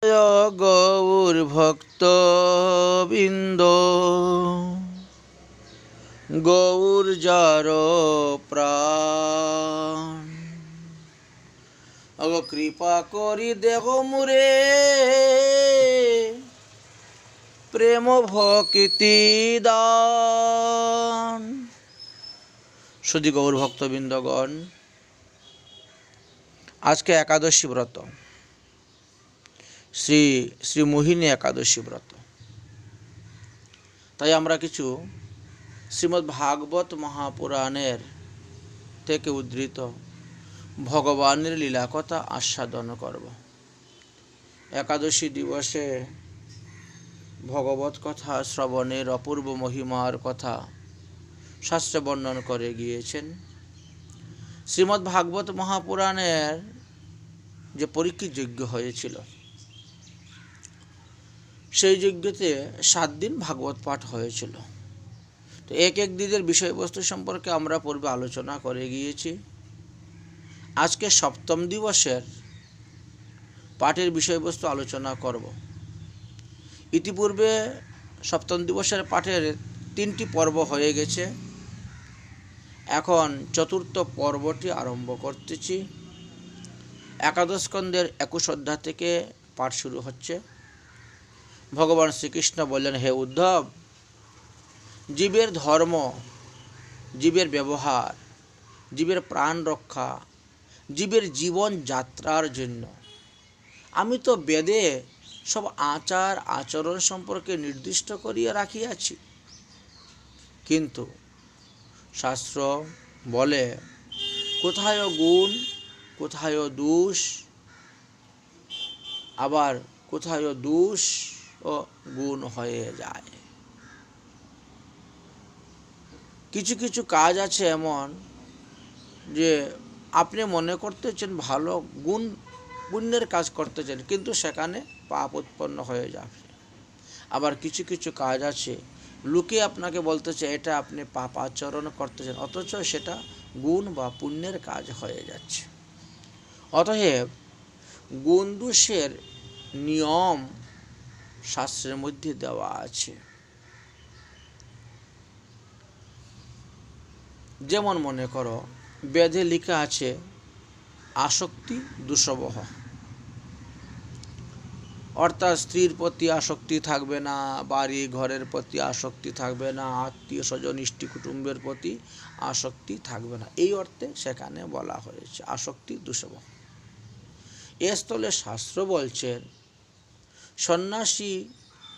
জয় গৌর ভক্তবৃন্দ, গৌর যার প্রাণ। অগ কৃপা করি দেহ মুরে প্রেম ভক্তি দান। শুধু গৌর ভক্তবৃন্দগণ, আজকে একাদশী ব্রত, শ্রী শ্রী মোহিনী একাদশী ব্রত। তাই আমরা কিছু শ্রীমদ্ ভাগবত মহাপুরাণের থেকে উদ্ধৃত ভগবানের লীলা কথা আস্বাদন করব। একাদশী দিবসে ভগবত কথা শ্রবণের অপূর্ব মহিমার কথা শাস্ত্রে বর্ণন করে গিয়েছেন। শ্রীমদ্ ভাগবত মহাপুরাণের যে পরীক্ষিত যজ্ঞ হয়েছিল, সেই যজ্ঞতে 7 দিন ভাগবত পাঠ হয়েছিল। তো এক এক দিনের বিষয়বস্তু সম্পর্কে আমরা পূর্বে আলোচনা করে গিয়েছি। আজকে সপ্তম দিবসের পাঠের বিষয়বস্তু আলোচনা করব। ইতিপূর্বে সপ্তম দিবসের পাঠের 3টি পর্ব হয়ে গেছে। এখন চতুর্থ পর্বটি আরম্ভ করতেছি। একাদশ স্কন্ধের 21 অধ্যায় থেকে পাঠ শুরু হচ্ছে। ভগবান শ্রীকৃষ্ণ বললেন, হে উদ্ধব, জীবের ধর্ম, জীবের ব্যবহার, জীবের প্রাণ রক্ষা, জীবের জীবন যাত্রার জন্য আমি তো বেদে সব আচার আচরণ সম্পর্কে নির্দিষ্ট করিয়া রাখিয়াছি। কিন্তু শাস্ত্র বলে কোথায় গুণ, কোথায় দোষ, আবার কোথায় দোষ ও গুণ হয়ে যায়। কিছু কিছু কাজ আছে এমন যে আপনি মনে করতেছেন ভালো গুণ পুণ্যের কাজ করতেছেন, কিন্তু সেখানে পাপ উৎপন্ন হয়ে যাবে। আবার কিছু কিছু কাজ আছে লোকে আপনাকে বলতেছে এটা আপনি পাপ আচরণ করতেছেন, অথচ সেটা গুণ বা পুণ্যের কাজ হয়ে যাচ্ছে। অতএব গুণ দোষের নিয়ম শাস্ত্রের মধ্যে দেওয়া আছে। যেমন মনে করো, বেদে লেখা আছে আসক্তি দুঃসবহ, অর্থাৎ স্ত্রীর প্রতি আসক্তি থাকবে না, বাড়ি ঘরের প্রতি আসক্তি থাকবে না, আত্মীয় স্বজন ইষ্টি কুটুম্বের প্রতি আসক্তি থাকবে না। এই অর্থে সেখানে বলা হয়েছে আসক্তি দুঃসবহ। এ স্থলে শাস্ত্র বলছেন সন্ন্যাসী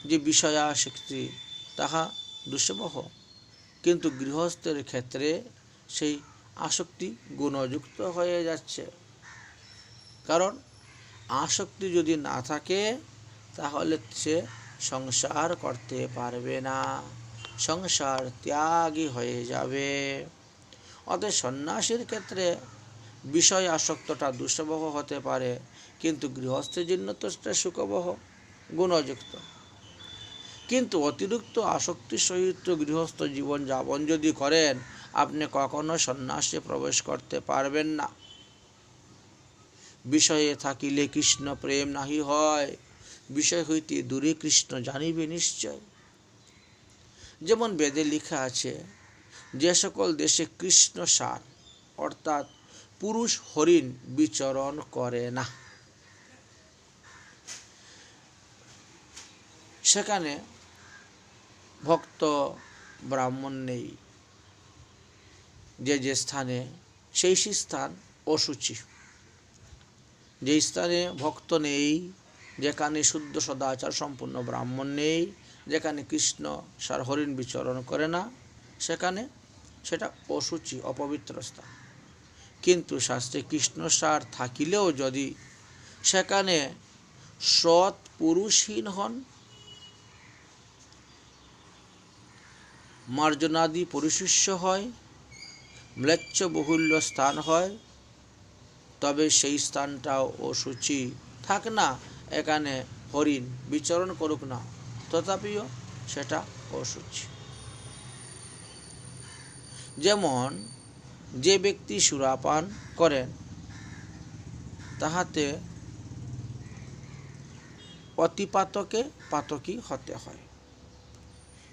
যে বিষয়াসক্তি তাহা দুঃসবহ, কিন্তু গৃহস্থের ক্ষেত্রে সেই আসক্তি গুণযুক্ত হয়ে যাচ্ছে। কারণ আসক্তি যদি না থাকে তাহলে সে সংসার করতে পারবে না, সংসার ত্যাগী হয়ে যাবে। অতএব সন্ন্যাসীর ক্ষেত্রে বিষয় আসক্তটা দুঃসবহ হতে পারে, কিন্তু গৃহস্থের জন্য তো সেটা সুখবহ, গুণযুক্ত। কিন্তু অতিরিক্ত আসক্তির সহিত গৃহস্থ জীবন যাপন যদি করেন, আপনি কখনো সন্ন্যাসে প্রবেশ করতে পারবেন না। বিষয়ে থাকিলে কৃষ্ণ প্রেম নাহি হয়, বিষয় হইতে দূরে কৃষ্ণ জানিবে নিশ্চয়। যেমন বেদে লেখা আছে, যে সকল দেশে কৃষ্ণ সার অর্থাৎ পুরুষ হরিণ বিচরণ করে না, সেখানে ভক্ত ব্রাহ্মণ নেই। যে যে স্থানে, সেই স্থান অশুচি। যে স্থানে ভক্ত নেই, যেখানে শুদ্ধ সদাচার সম্পূর্ণ ব্রাহ্মণ নেই, যেখানে কৃষ্ণ সার হরিণ বিচরণ করে না, সেখানে সেটা অশুচি, অপবিত্র স্থান। কিন্তু শাস্ত্রে কৃষ্ণ সার থাকিলেও যদি সেখানে সৎ পুরুষহীন হন, মার্জনাদি পরিশিষ্য হয়, ম্লেচ্ছ বহুল্য স্থান হয়, তবে সেই স্থানটাও অশুচি। থাক না এখানে হরিণ বিচরণ করুক না, তথাপিও সেটা অশুচি। যেমন যে ব্যক্তি সুরাপান করেন, তাহাতে অতিপাতকে পাতকী হতে হয়।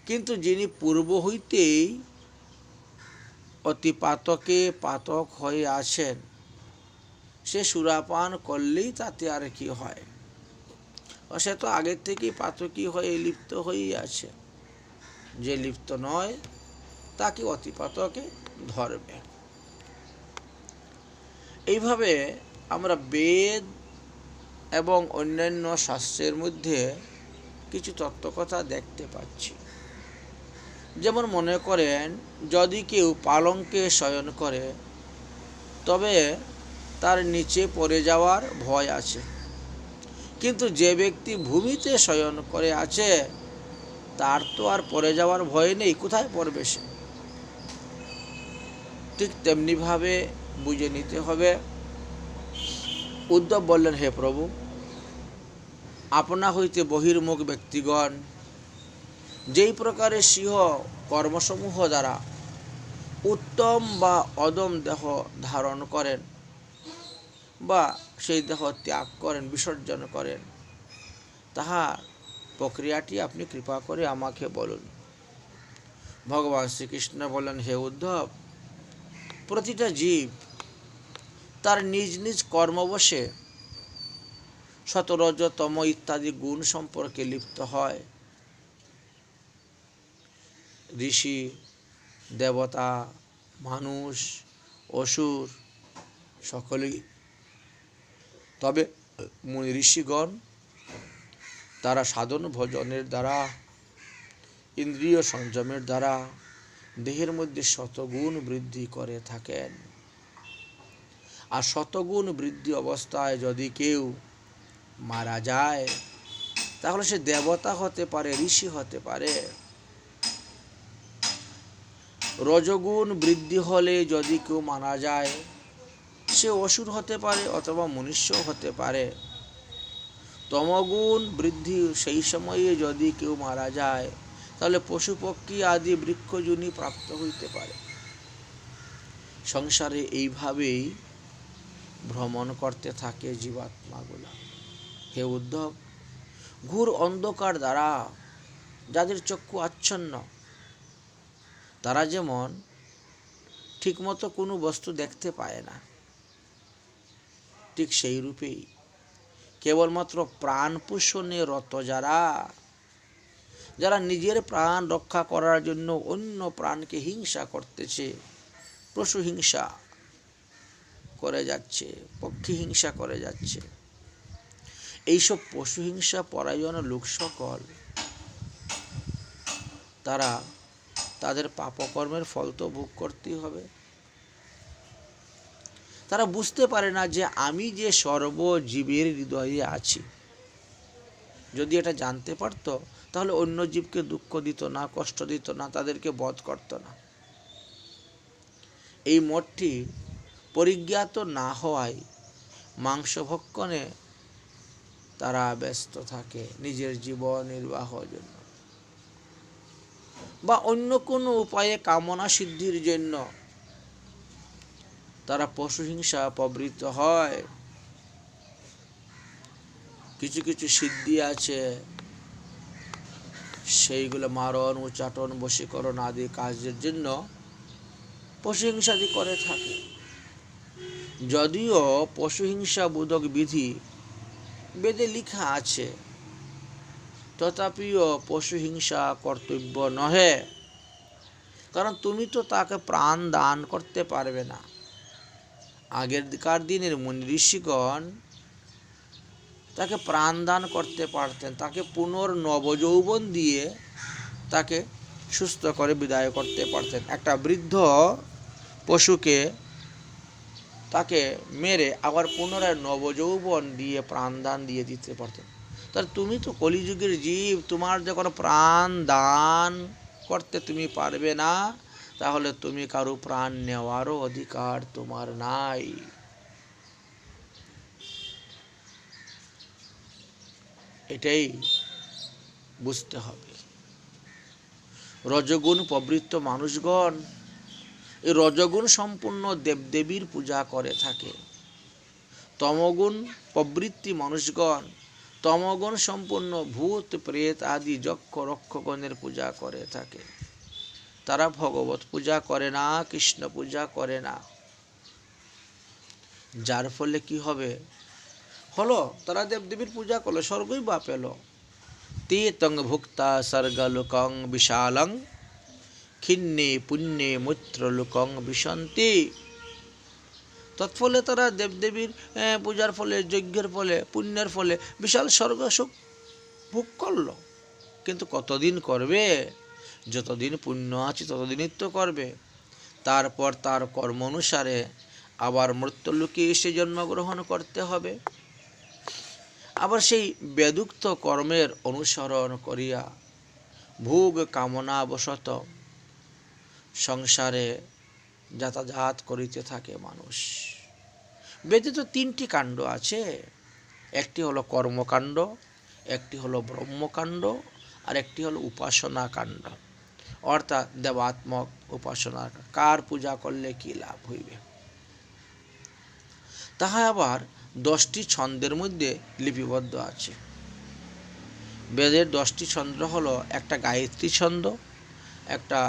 কিন্তু যিনি পূর্ব হইতেই অতিপাতকে পাতক হয়ে আছেন, সে সুরাপান করলেই তাতে আর কি হয়? সে তো আগের থেকেই পাতকী হয়ে লিপ্ত হয়েই আছে। যে লিপ্ত নয় তাকে অতিপাতকে ধরবে। এইভাবে আমরা বেদ এবং অন্যান্য শাস্ত্রের মধ্যে কিছু তত্ত্বকথা দেখতে পাচ্ছি। যেমন মনে করেন, যদি কেউ পালঙ্কে শয়ন করে তবে তার নিচে পড়ে যাওয়ার ভয় আছে, কিন্তু যে ব্যক্তি ভূমিতে শয়ন করে আছে তার তো আর পড়ে যাওয়ার ভয় নেই, কোথায় পড়বে সে? ঠিক তেমনিভাবে বুঝে নিতে হবে। উদ্ধব বললেন, হে প্রভু, আপনা হইতে বহির্মুখ ব্যক্তিগণ যেই প্রকারের সিংহ কর্মসমূহ দ্বারা উত্তম বা অদম দেহ ধারণ করেন বা সেই দেহ ত্যাগ করেন, বিসর্জন করেন, তাহার প্রক্রিয়াটি আপনি কৃপা করে আমাকে বলুন। ভগবান শ্রীকৃষ্ণ বলেন, হে উদ্ধব, প্রতিটা জীব তার নিজ নিজ কর্মবশে সতরজ তম ইত্যাদি গুণ সম্পর্কে লিপ্ত হয়। ঋষি, দেবতা, মানুষ, অসুর সকলেই। তবে মুনি ঋষিগণ তারা সাধন ভজনের দ্বারা, ইন্দ্রিয় সংযমের দ্বারা দেহের মধ্যে শতগুণ বৃদ্ধি করে থাকেন। আর শতগুণ বৃদ্ধি অবস্থায় যদি কেউ মারা যায় তাহলে সে দেবতা হতে পারে, ঋষি হতে পারে। রজগুণ বৃদ্ধি হলে যদি কেউ মারা যায় সে অসুর হতে পারে অথবা মনুষ্য হতে পারে। তমগুণ বৃদ্ধি সেই সময়ে যদি কেউ মারা যায় তাহলে পশু পক্ষী আদি বৃক্ষজনী প্রাপ্ত হইতে পারে। সংসারে এইভাবেই ভ্রমণ করতে থাকে জীবাত্মাগুলা। হে উদ্ধব, ঘোর অন্ধকার দ্বারা যাদের চক্ষু আচ্ছন্ন, তারা যেমন ঠিকমতো কোনো বস্তু দেখতে পায় না, ঠিক সেই রূপেই কেবলমাত্র প্রাণ পোষণে রত যারা নিজের প্রাণ রক্ষা করার জন্য অন্য প্রাণকে হিংসা করতেছে, পশু হিংসা করে যাচ্ছে, পক্ষী হিংসা করে যাচ্ছে, এইসব পশু হিংসা পরায়ণ লোক সকল তারা তাদের পাপকর্মের ফল তো ভোগ করতেই হবে। তারা বুঝতে পারে না যে আমি যে সর্বজীবের হৃদয়ে আছি। যদি এটা জানতে পারতো তাহলে অন্য জীবকে দুঃখ দিত না, কষ্ট দিত না, তাদেরকে বধ করত না। এই মতটি পরিজ্ঞাত না হওয়ায় মাংস ভক্ষণে তারা ব্যস্ত থাকে নিজের জীবন নির্বাহের জন্য, বা অন্য কোনো উপায়ে কামনা সিদ্ধির জন্য তারা পশু হিংসা প্রবৃত্ত হয়। কিছু কিছু সিদ্ধি আছে, সেইগুলো মারণ, উচ্চাটন, বশীকরণ আদি কাজের জন্য পশু হিংসাদি করে থাকে। যদিও পশু হিংসা বোধক বিধি বেদে লিখা আছে, তথাপিও পশু হিংসা কর্তব্য নহে, কারণ তুমি তো তাকে প্রাণ দান করতে পারবে না। আগেরকার দিনের মুনি ঋষিগণ তাকে প্রাণ দান করতে পারতেন, তাকে পুনর্নবযৌবন দিয়ে তাকে সুস্থ করে বিদায় করতে পারতেন। একটা বৃদ্ধ পশুকে তাকে মেরে আবার পুনরায় নবযৌবন দিয়ে প্রাণদান দিয়ে দিতে পারতেন। তাহলে তুমি তো কলিযুগের জীব, তোমার যখন প্রাণ দান করতে তুমি পারবে না, তাহলে তুমি কারো প্রাণ নেওয়ারও অধিকার তোমার নাই। এটাই বুঝতে হবে। রজগুণ প্রবৃত্ত মানুষগণ এই রজগুণ সম্পূর্ণ দেবদেবীর পূজা করে থাকে। তমগুণ প্রবৃত্তি মানুষগণ তমগুণ সম্পূর্ণ ভূত প্রেত আদি যক্ষ রক্ষগণের পূজা করে থাকে। তারা ভগবত পূজা করে না, কৃষ্ণ পূজা করে না। যার ফলে কি হবে, হলো তারা দেবদেবীর পূজা করলো, স্বর্গই বা পেল। তে তং ভুক্তা স্বর্গলোকং বিশালং খিন্নে পুণ্যে মৈত্রলোকং বিশন্তি। তৎফলে তারা দেবদেবীর পূজার ফলে, যজ্ঞের ফলে, পুণ্যের ফলে বিশাল স্বর্গ সুখ ভোগ করলো। কিন্তু কতদিন করবে? যতদিন পুণ্য আছে ততদিনই তো করবে। তারপর তার কর্ম অনুসারে আবার মৃত্যুলোকে এসে জন্মগ্রহণ করতে হবে। আবার সেই বেদুক্ত কর্মের অনুসরণ করিয়া ভোগ কামনাবশত সংসারে যাতায়াত করিতে থাকে মানুষ। বেদে তো 3টি কাণ্ড আছে। একটি হলো কর্মকাণ্ড, একটি হলো ব্রহ্মকাণ্ড, আর একটি হলো উপাসনা কাণ্ড, অর্থাৎ দেবাত্মক উপাসনা। কার পূজা করলে কি লাভ হইবে, তাহা আবার 10টি ছন্দের মধ্যে লিপিবদ্ধ আছে। বেদের 10টি ছন্দ হলো, একটা গায়ত্রী ছন্দ, একটা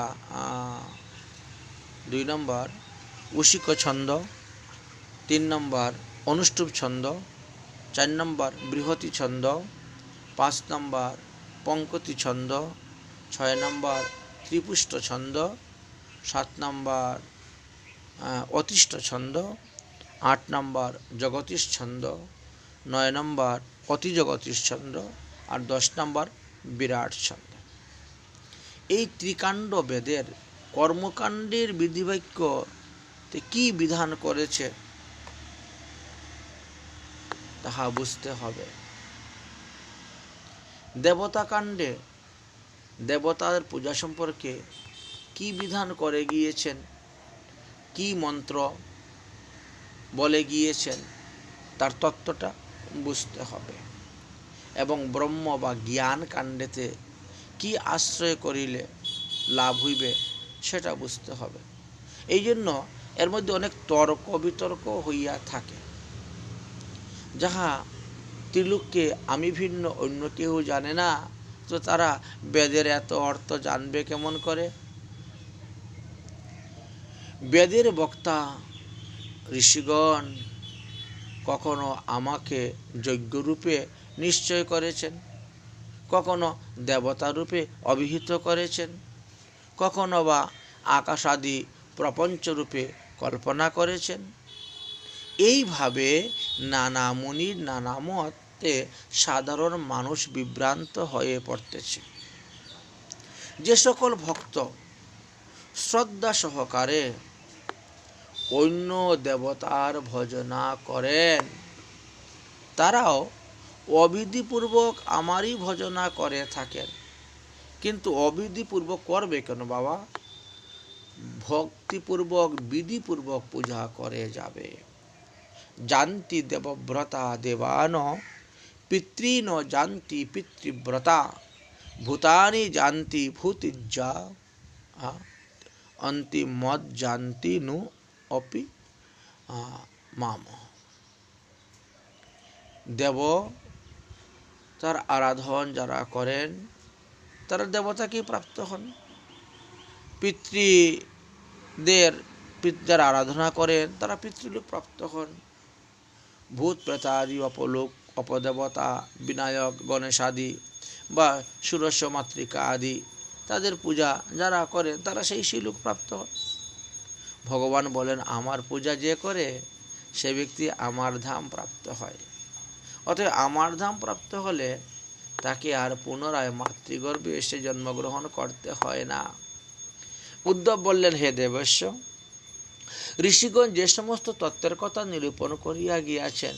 2 নম্বর উশিক ছন্দ, 3 নম্বর অনুষ্টুপ ছন্দ, 4 নম্বর বৃহতি ছন্দ, 5 নম্বর পঙ্কতি ছন্দ, 6 নম্বর ত্রিপুষ্ট ছন্দ, 7 নম্বর অতিষ্ঠ ছন্দ, 8 নম্বর জগতীশ ছন্দ, 9 নম্বর অতিজগতীশ ছন্দ, আর 10 নম্বর বিরাট ছন্দ। এই ত্রিকাণ্ড বেদের কর্মকাণ্ডের বিধিবাক্যতে কি বিধান করেছে তাহা বুঝতে হবে। দেবতা কাণ্ডে দেবতার পূজা সম্পর্কে কি বিধান করে গিয়েছেন, কি মন্ত্র বলে গিয়েছেন, তার তত্ত্বটা বুঝতে হবে। এবং ব্রহ্ম বা জ্ঞান কাণ্ডেতে কি আশ্রয় করিলে লাভ হইবে সেটা বুঝতে হবে। এই জন্য এর মধ্যে অনেক তর্ক বিতর্ক হইয়া থাকে, যাহা ত্রিলোককে আমি ভিন্ন অন্য কেউ জানে না। তো তারা বেদের এত অর্থ জানবে কেমন করে? বেদের বক্তা ঋষিগণ কখনো আমাকে যজ্ঞরূপে নিশ্চয় করেছেন, কখনো দেবতারূপে অভিহিত করেছেন, কখনো বা আকাশাদি প্রপঞ্চরূপে কল্পনা করেছেন। এইভাবে নানা মুনির নানা মতে সাধারণ মানুষ বিভ্রান্ত হয়ে পড়তেছে। যে সকল ভক্ত শ্রদ্ধা সহকারে অন্য দেবতার ভজনা করেন, তারাও অবিধিপূর্বক আমারই ভজনা করে থাকেন। কিন্তু অবিধিপূর্বক করবে কেন বাবা? ভক্তিপূর্বক বিধিপূর্বক পূজা করে যাবে। জানতি দেবব্রতা দেবান পিতৃন জানতি পিতৃব্রতা ভূতানি জানতি ভূতিজ্জা অন্তি মদ জানতি নু অপি মাম। দেব তার আরাধন যারা করেন তারা দেবতাকে প্রাপ্ত হন। পিতৃদের আরাধনা করেন তারা পিতৃলোক প্রাপ্ত হন। ভূত প্রেতাদি অপলোক অপদেবতা বিনায়ক গণেশ আদি বা সুরস্য মাতৃকা আদি তাদের পূজা যারা করেন তারা সেই শিলোক প্রাপ্ত হন। ভগবান বলেন, আমার পূজা যে করে সে ব্যক্তি আমার ধাম প্রাপ্ত হয়। অতএব আমার ধাম প্রাপ্ত হলে তাকে আর পুনরায় মাতৃগর্ভে এসে জন্মগ্রহণ করতে হয় না। উদ্ধব বললেন, হে দেবস্য, ঋষিগণ যে সমস্ত তত্ত্বের কথা নিরূপণ করিয়া গিয়াছেন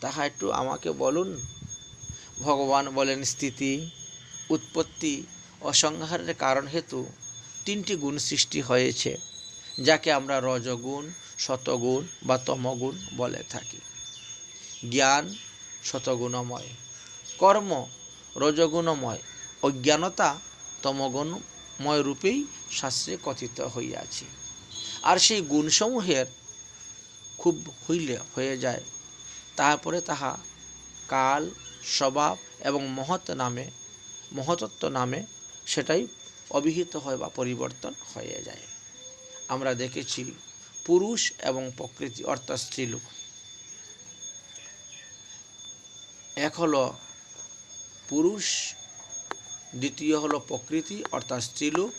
তাহা একটু আমাকে বলুন। ভগবান বলেন, স্থিতি, উৎপত্তি ও সংহারের কারণ হেতু 3টি গুণ সৃষ্টি হয়েছে, যাকে আমরা রজগুণ, শতগুণ বা তমগুণ বলে থাকি। জ্ঞান শতগুণময়, কর্ম রজগুণময়, অজ্ঞানতা তমগুণময় রূপেই শাস্ত্রে কথিত হইয়াছে। আর সেই গুণসমূহের খুব হইলে হয়ে যায়, তারপরে তাহা কাল, স্বভাব এবং মহতত্ব নামে সেটাই অভিহিত হয় বা পরিবর্তন হয়ে যায়। আমরা দেখেছি পুরুষ এবং প্রকৃতি অর্থাৎ স্ত্রীলোক, এক হলো পুরুষ, দ্বিতীয় হলো প্রকৃতি অর্থাৎ স্ত্রীলোক,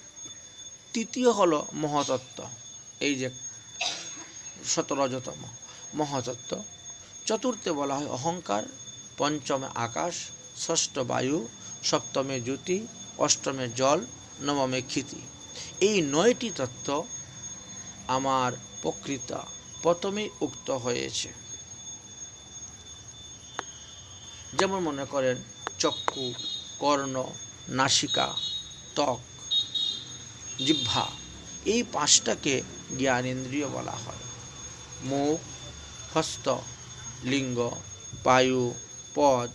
তৃতীয় হলো মহতত্ত্ব, এই যে 17তম মহতত্ত্ব। চতুর্থে বলা হয় অহংকার, পঞ্চমে আকাশ, ষষ্ঠ বায়ু, সপ্তমে জ্যোতি, অষ্টমে জল, নবমে ক্ষিতি। এই 9টি তত্ত্ব আমার প্রকৃত প্রথমেই উক্ত হয়েছে। যেমন মনে করেন চক্ষু, কর্ণ, নাসিকা, ত্বক, জিহ্বা, এই 5টাকে জ্ঞানেন্দ্রিয় বলা হয়। মুখ, হস্ত, লিঙ্গ, পায়ু, পদ,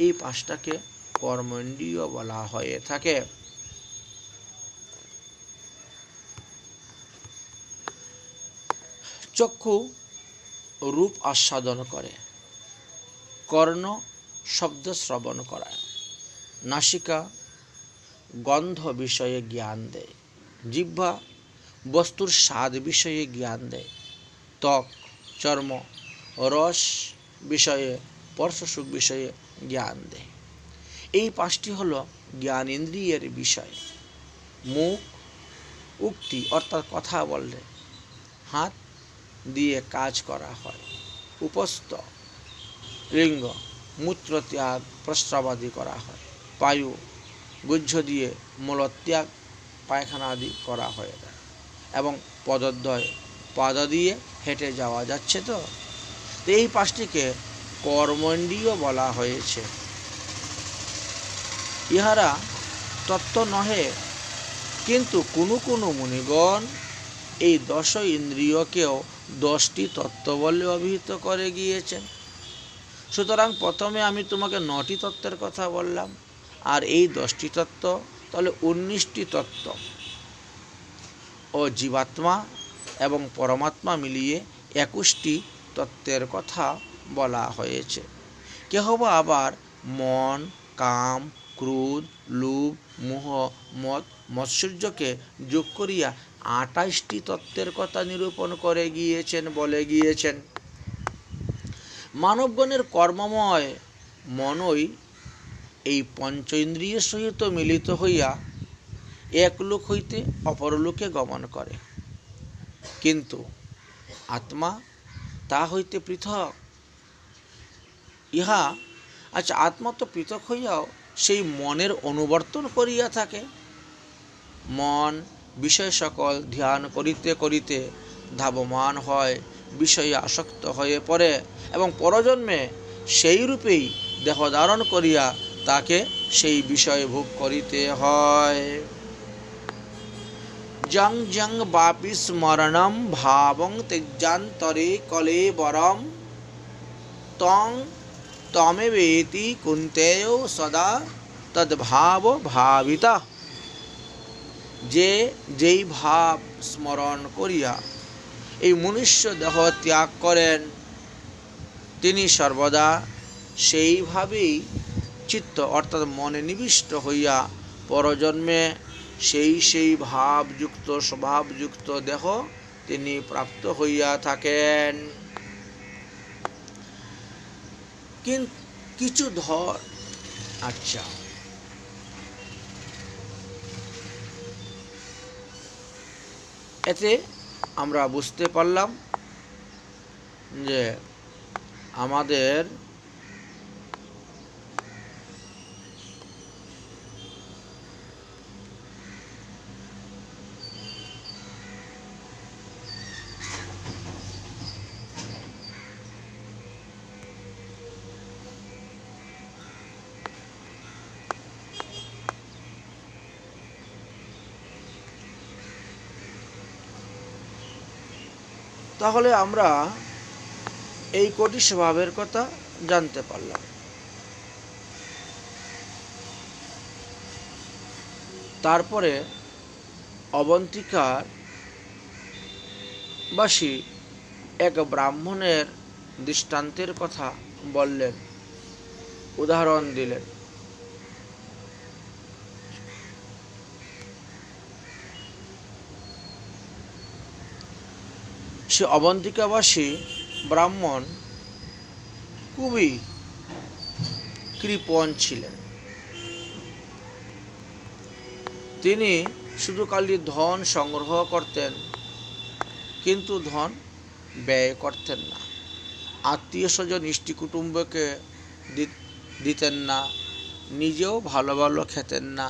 এই 5টাকে কর্মেন্দ্রিয় বলা হয়ে থাকে। চক্ষু রূপ আস্বাদন করে, কর্ণ শব্দ শ্রবণ করায়, নাসিকা গন্ধ বিষয়ে জ্ঞান দেয়, জিহ্বা বস্তুর স্বাদ বিষয়ে জ্ঞান দেয়, ত্বক চর্ম রস বিষয়ে, স্পর্শসুখ বিষয়ে জ্ঞান দেয়। এই 5টি হলো জ্ঞান ইন্দ্রিয়ের বিষয়। মুখ উক্তি অর্থাৎ কথা বললে, হাত দিয়ে কাজ করা হয়, উপস্থ লিঙ্গ মূত্রত্যাগ প্রস্রাবাদি করা হয়, পায়ু গুহ্য দিয়ে মলত্যাগ পায়খানা আদি করা হয়ে যায়, এবং পদদ্বয় পাদ দিয়ে হেঁটে যাওয়া যাচ্ছে। তো এই 5টিকে কর্মেন্দ্রিয় বলা হয়েছে। ইহারা তত্ত্ব নহে, কিন্তু কোনো কোনো মুনিগণ এই 10 ইন্দ্রিয়কেও 10টি তত্ত্ব বলে অভিহিত করে গিয়েছেন। সুতরাং প্রথমে আমি তোমাকে 9টি তত্ত্বের কথা বললাম, আর এই 10টি তত্ত্ব তাহলে 19টি তত্ত্ব ও জীবাত্মা এবং পরমাত্মা মিলিয়ে 21টি তত্ত্বের কথা বলা হয়েছে। কেহ বা আবার মন, কাম, ক্রোধ, লোভ, মোহ, মদ, মৎসর্যকে যোগ করিয়া 28টি তত্ত্বের কথা নিরূপণ করে গিয়েছেন, বলে গিয়েছেন। মানবগণের কর্মময় মনই এই পঞ্চ ইন্দ্রিয়ের সহিত মিলিত হইয়া এক লোক হইতে অপর লোকে গমন করে, কিন্তু আত্মা তা হইতে পৃথক। আত্মা তো পৃথক হইয়াও সেই মনের অনুবর্তন করিয়া থাকে। মন বিষয় সকল ধ্যান করিতে করিতে ধাবমান হয়, বিষয়ে আসক্ত হয়ে পড়ে এবং পরজন্মে সেই রূপেই দেহ ধারণ করিয়া তাকে সেই বিষয় ভোগ করিতে হয়। জং জং বাপি স্মরণম ভাবং তেজান্তরে কলেবরম তং তমেবেতি কুন্তেয় সদা তদ্ভাব ভাবিতা। যে যেই ভাব স্মরণ করিয়া এই মনুষ্য দেহ ত্যাগ করেন, তিনি সর্বদা সেইভাবেই চিত্ত অর্থাৎ মনে নিবিষ্ট হইয়া পরজন্মে সেই ভাবযুক্ত স্বভাবযুক্ত দেহ তিনি প্রাপ্ত হইয়া থাকেন। কিছু এতে আমরা বুঝতে পারলাম যে আমাদের তাহলে আমরা এই কোটি স্বভাবের কথা জানতে পারলাম। তারপরে অবন্তিকার বাসী এক ব্রাহ্মণের দৃষ্টান্তের কথা বললেন। উদাহরণ দিলেন। সে অবন্তিকাবাসী ব্রাহ্মণ খুবই কৃপণ ছিলেন। তিনি শুধু খালি ধন সংগ্রহ করতেন, কিন্তু ধন ব্যয় করতেন না। আত্মীয় স্বজন ইষ্টি কুটুম্বকে দিতেন না, নিজেও ভালো ভালো খেতেন না,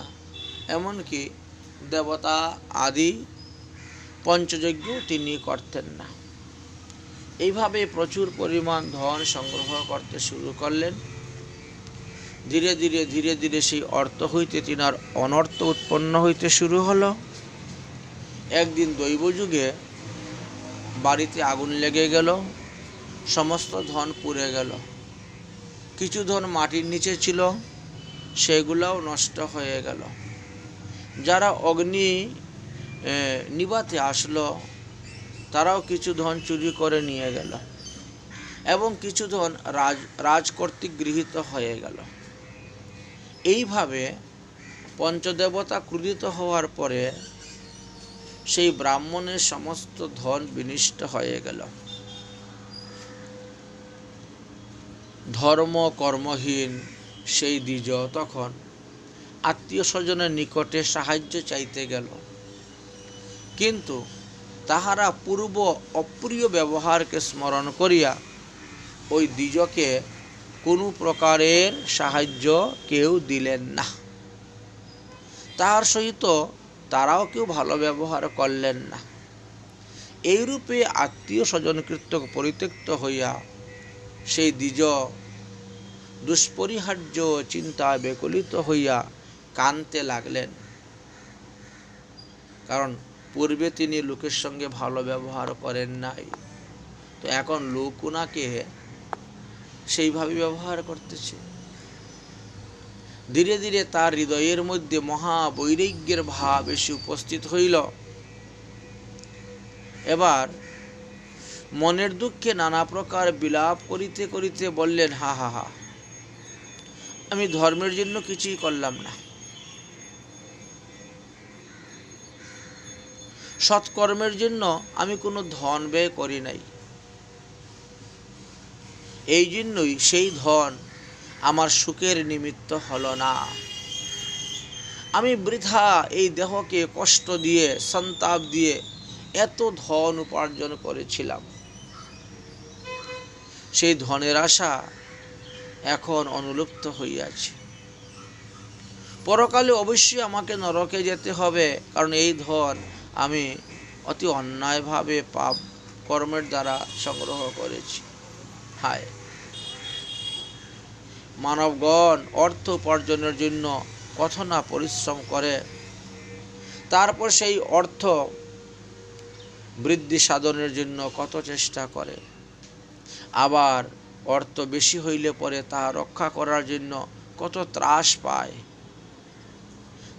এমনকি দেবতা আদি পঞ্চযজ্ঞ তিনি করতেন না। এইভাবে প্রচুর পরিমাণ ধন সংগ্রহ করতে শুরু করলেন। ধীরে ধীরে সেই অর্থ হইতে তিনার অনর্থ উৎপন্ন হইতে শুরু হলো। একদিন দৈবযুগে বাড়িতে আগুন লেগে গেল, সমস্ত ধন পুড়ে গেল। কিছু ধন মাটির নিচে ছিল, সেগুলাও নষ্ট হয়ে গেল। যারা অগ্নি নিভাতে আসলো, তারাও কিছু ধন চুরি করে নিয়ে গেল, এবং কিছু ধন রাজ কর্তৃক গৃহীত হয়ে গেল। এইভাবে পঞ্চদেবতা ক্রোধিত হওয়ার পরে সেই ব্রাহ্মণের সমস্ত ধন বিনষ্ট হয়ে গেল। ধর্ম কর্মহীন সেই দ্বিজ তখন আত্মীয় স্বজনের নিকটে সাহায্য চাইতে গেল, কিন্তু তাহারা পূর্ব অপ্রিয় ব্যবহারকে স্মরণ করিয়া ওই দ্বিজকে কোনো প্রকারের সাহায্য কেউ দিলেন না। তাহার সহিত তারাও কেউ ভালো ব্যবহার করলেন না। এইরূপে আত্মীয় স্বজন কৃতক পরিত্যক্ত হইয়া সেই দ্বিজ দুষ্পরিহার্য চিন্তায় বেকলিত হইয়া কাঁদতে লাগলেন। কারণ পূর্বে তিনি লোকের সঙ্গে ভালো ব্যবহার করেন নাই, তো এখন লোক ওনাকে সেইভাবে ব্যবহার করতেছে। ধীরে ধীরে তার হৃদয়ের মধ্যে মহাবৈরাগ্যের ভাব এসে উপস্থিত হইল। এবার মনের দুঃখে নানা প্রকার বিলাপ করিতে করিতে বললেন, হা হা হা, আমি ধর্মের জন্য কিছুই করলাম না, সৎকর্মের জন্য আমি কোনো ধন ব্যয় করি নাই, এই জন্যই সেই ধন আমার সুখের নিমিত্ত হলো না। আমি বৃথা এই দেহকে কষ্ট দিয়ে সন্তাপ দিয়ে এত ধন উপার্জন করেছিলাম, সেই ধনের আশা এখন অনুলুপ্ত হইয়াছে। পরকালে অবশ্যই আমাকে নরকে যেতে হবে, কারণ এই ধন আমি অতি অন্যায়ভাবে পাপ কর্মের দ্বারা সংগ্রহ করেছি। হায়, মানবগণ অর্থ উপার্জনের জন্য কত না পরিশ্রম করে, তারপর সেই অর্থ বৃদ্ধি সাধনের জন্য কত চেষ্টা করে, আবার অর্থ বেশি হইলে পরে তা রক্ষা করার জন্য কত ত্রাস পায়।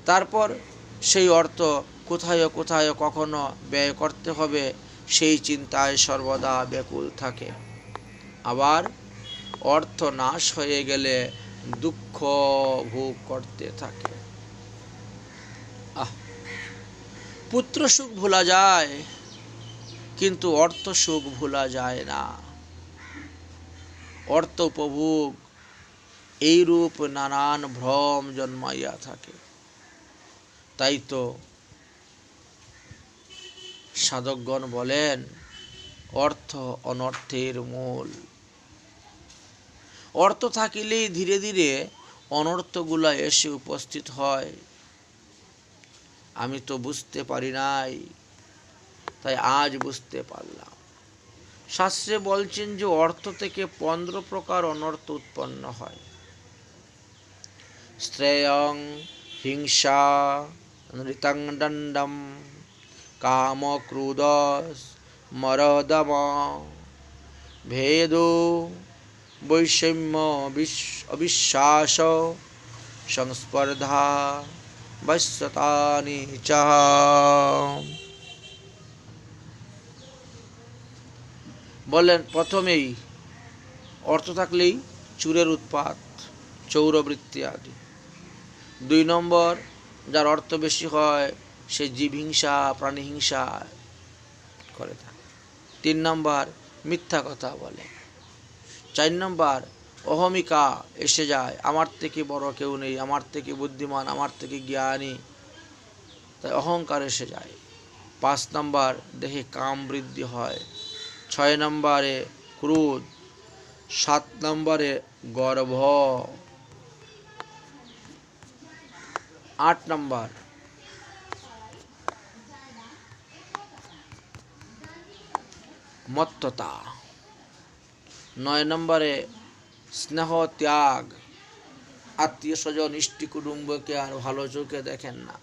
তারপর সেই অর্থ কোথায় কোথায় কখনো ব্যয় করতে হবে সেই চিন্তায় সর্বদা ব্যাকুল থাকে। আবার অর্থ নাশ হয়ে গেলে দুঃখ ভোগ করতে থাকে। পুত্র সুখ ভোলা যায়, কিন্তু অর্থ সুখ ভোলা যায় না। অর্থ উপভোগ এইরূপ নানান ভ্রম জন্মাইয়া থাকে। তাই তো সাধকগণ বলেন, অর্থ অনর্থের মূল। অর্থ থাকিলেই ধীরে ধীরে অনর্থগুলা এসে উপস্থিত হয়। আমি তো বুঝতে পারি নাই, তাই আজ বুঝতে পারলাম। শাস্ত্রে বলছেন যে অর্থ থেকে 15 প্রকার অনর্থ উৎপন্ন হয়। শ্রেয়ং হিংসা নৃতং দণ্ডম কাম ক্রোধ মরদম ভেদ বৈষম্য অবিশ্বাস সংস্পর্ধা বশ্যতানি চ। বলেন, প্রথমেই অর্থ থাকলেই চুরের উৎপাত, চৌরবৃত্তি আদি। 2 নম্বর, যার অর্থ বেশি হয় সে জীবহিংসা প্রাণীহিংসা করে থাকে। 3 নম্বর, মিথ্যা কথা বলে। 4 নম্বর, অহমিকা এসে যায়, আমার থেকে বড় কেউ নেই, আমার থেকে বুদ্ধিমান, আমার থেকে জ্ঞানী, তাই অহংকার এসে যায়। 5 নম্বর, দেহে কাম বৃদ্ধি হয়। 6 নম্বরে ক্রোধ। 7 নম্বরে গর্ব। 8 নম্বর মত্ততা। 9 নম্বরে স্নেহ ত্যাগ, আত্মীয় স্বজন ইষ্টি কুটুম্বকে আর ভালো চোখে দেখেন না।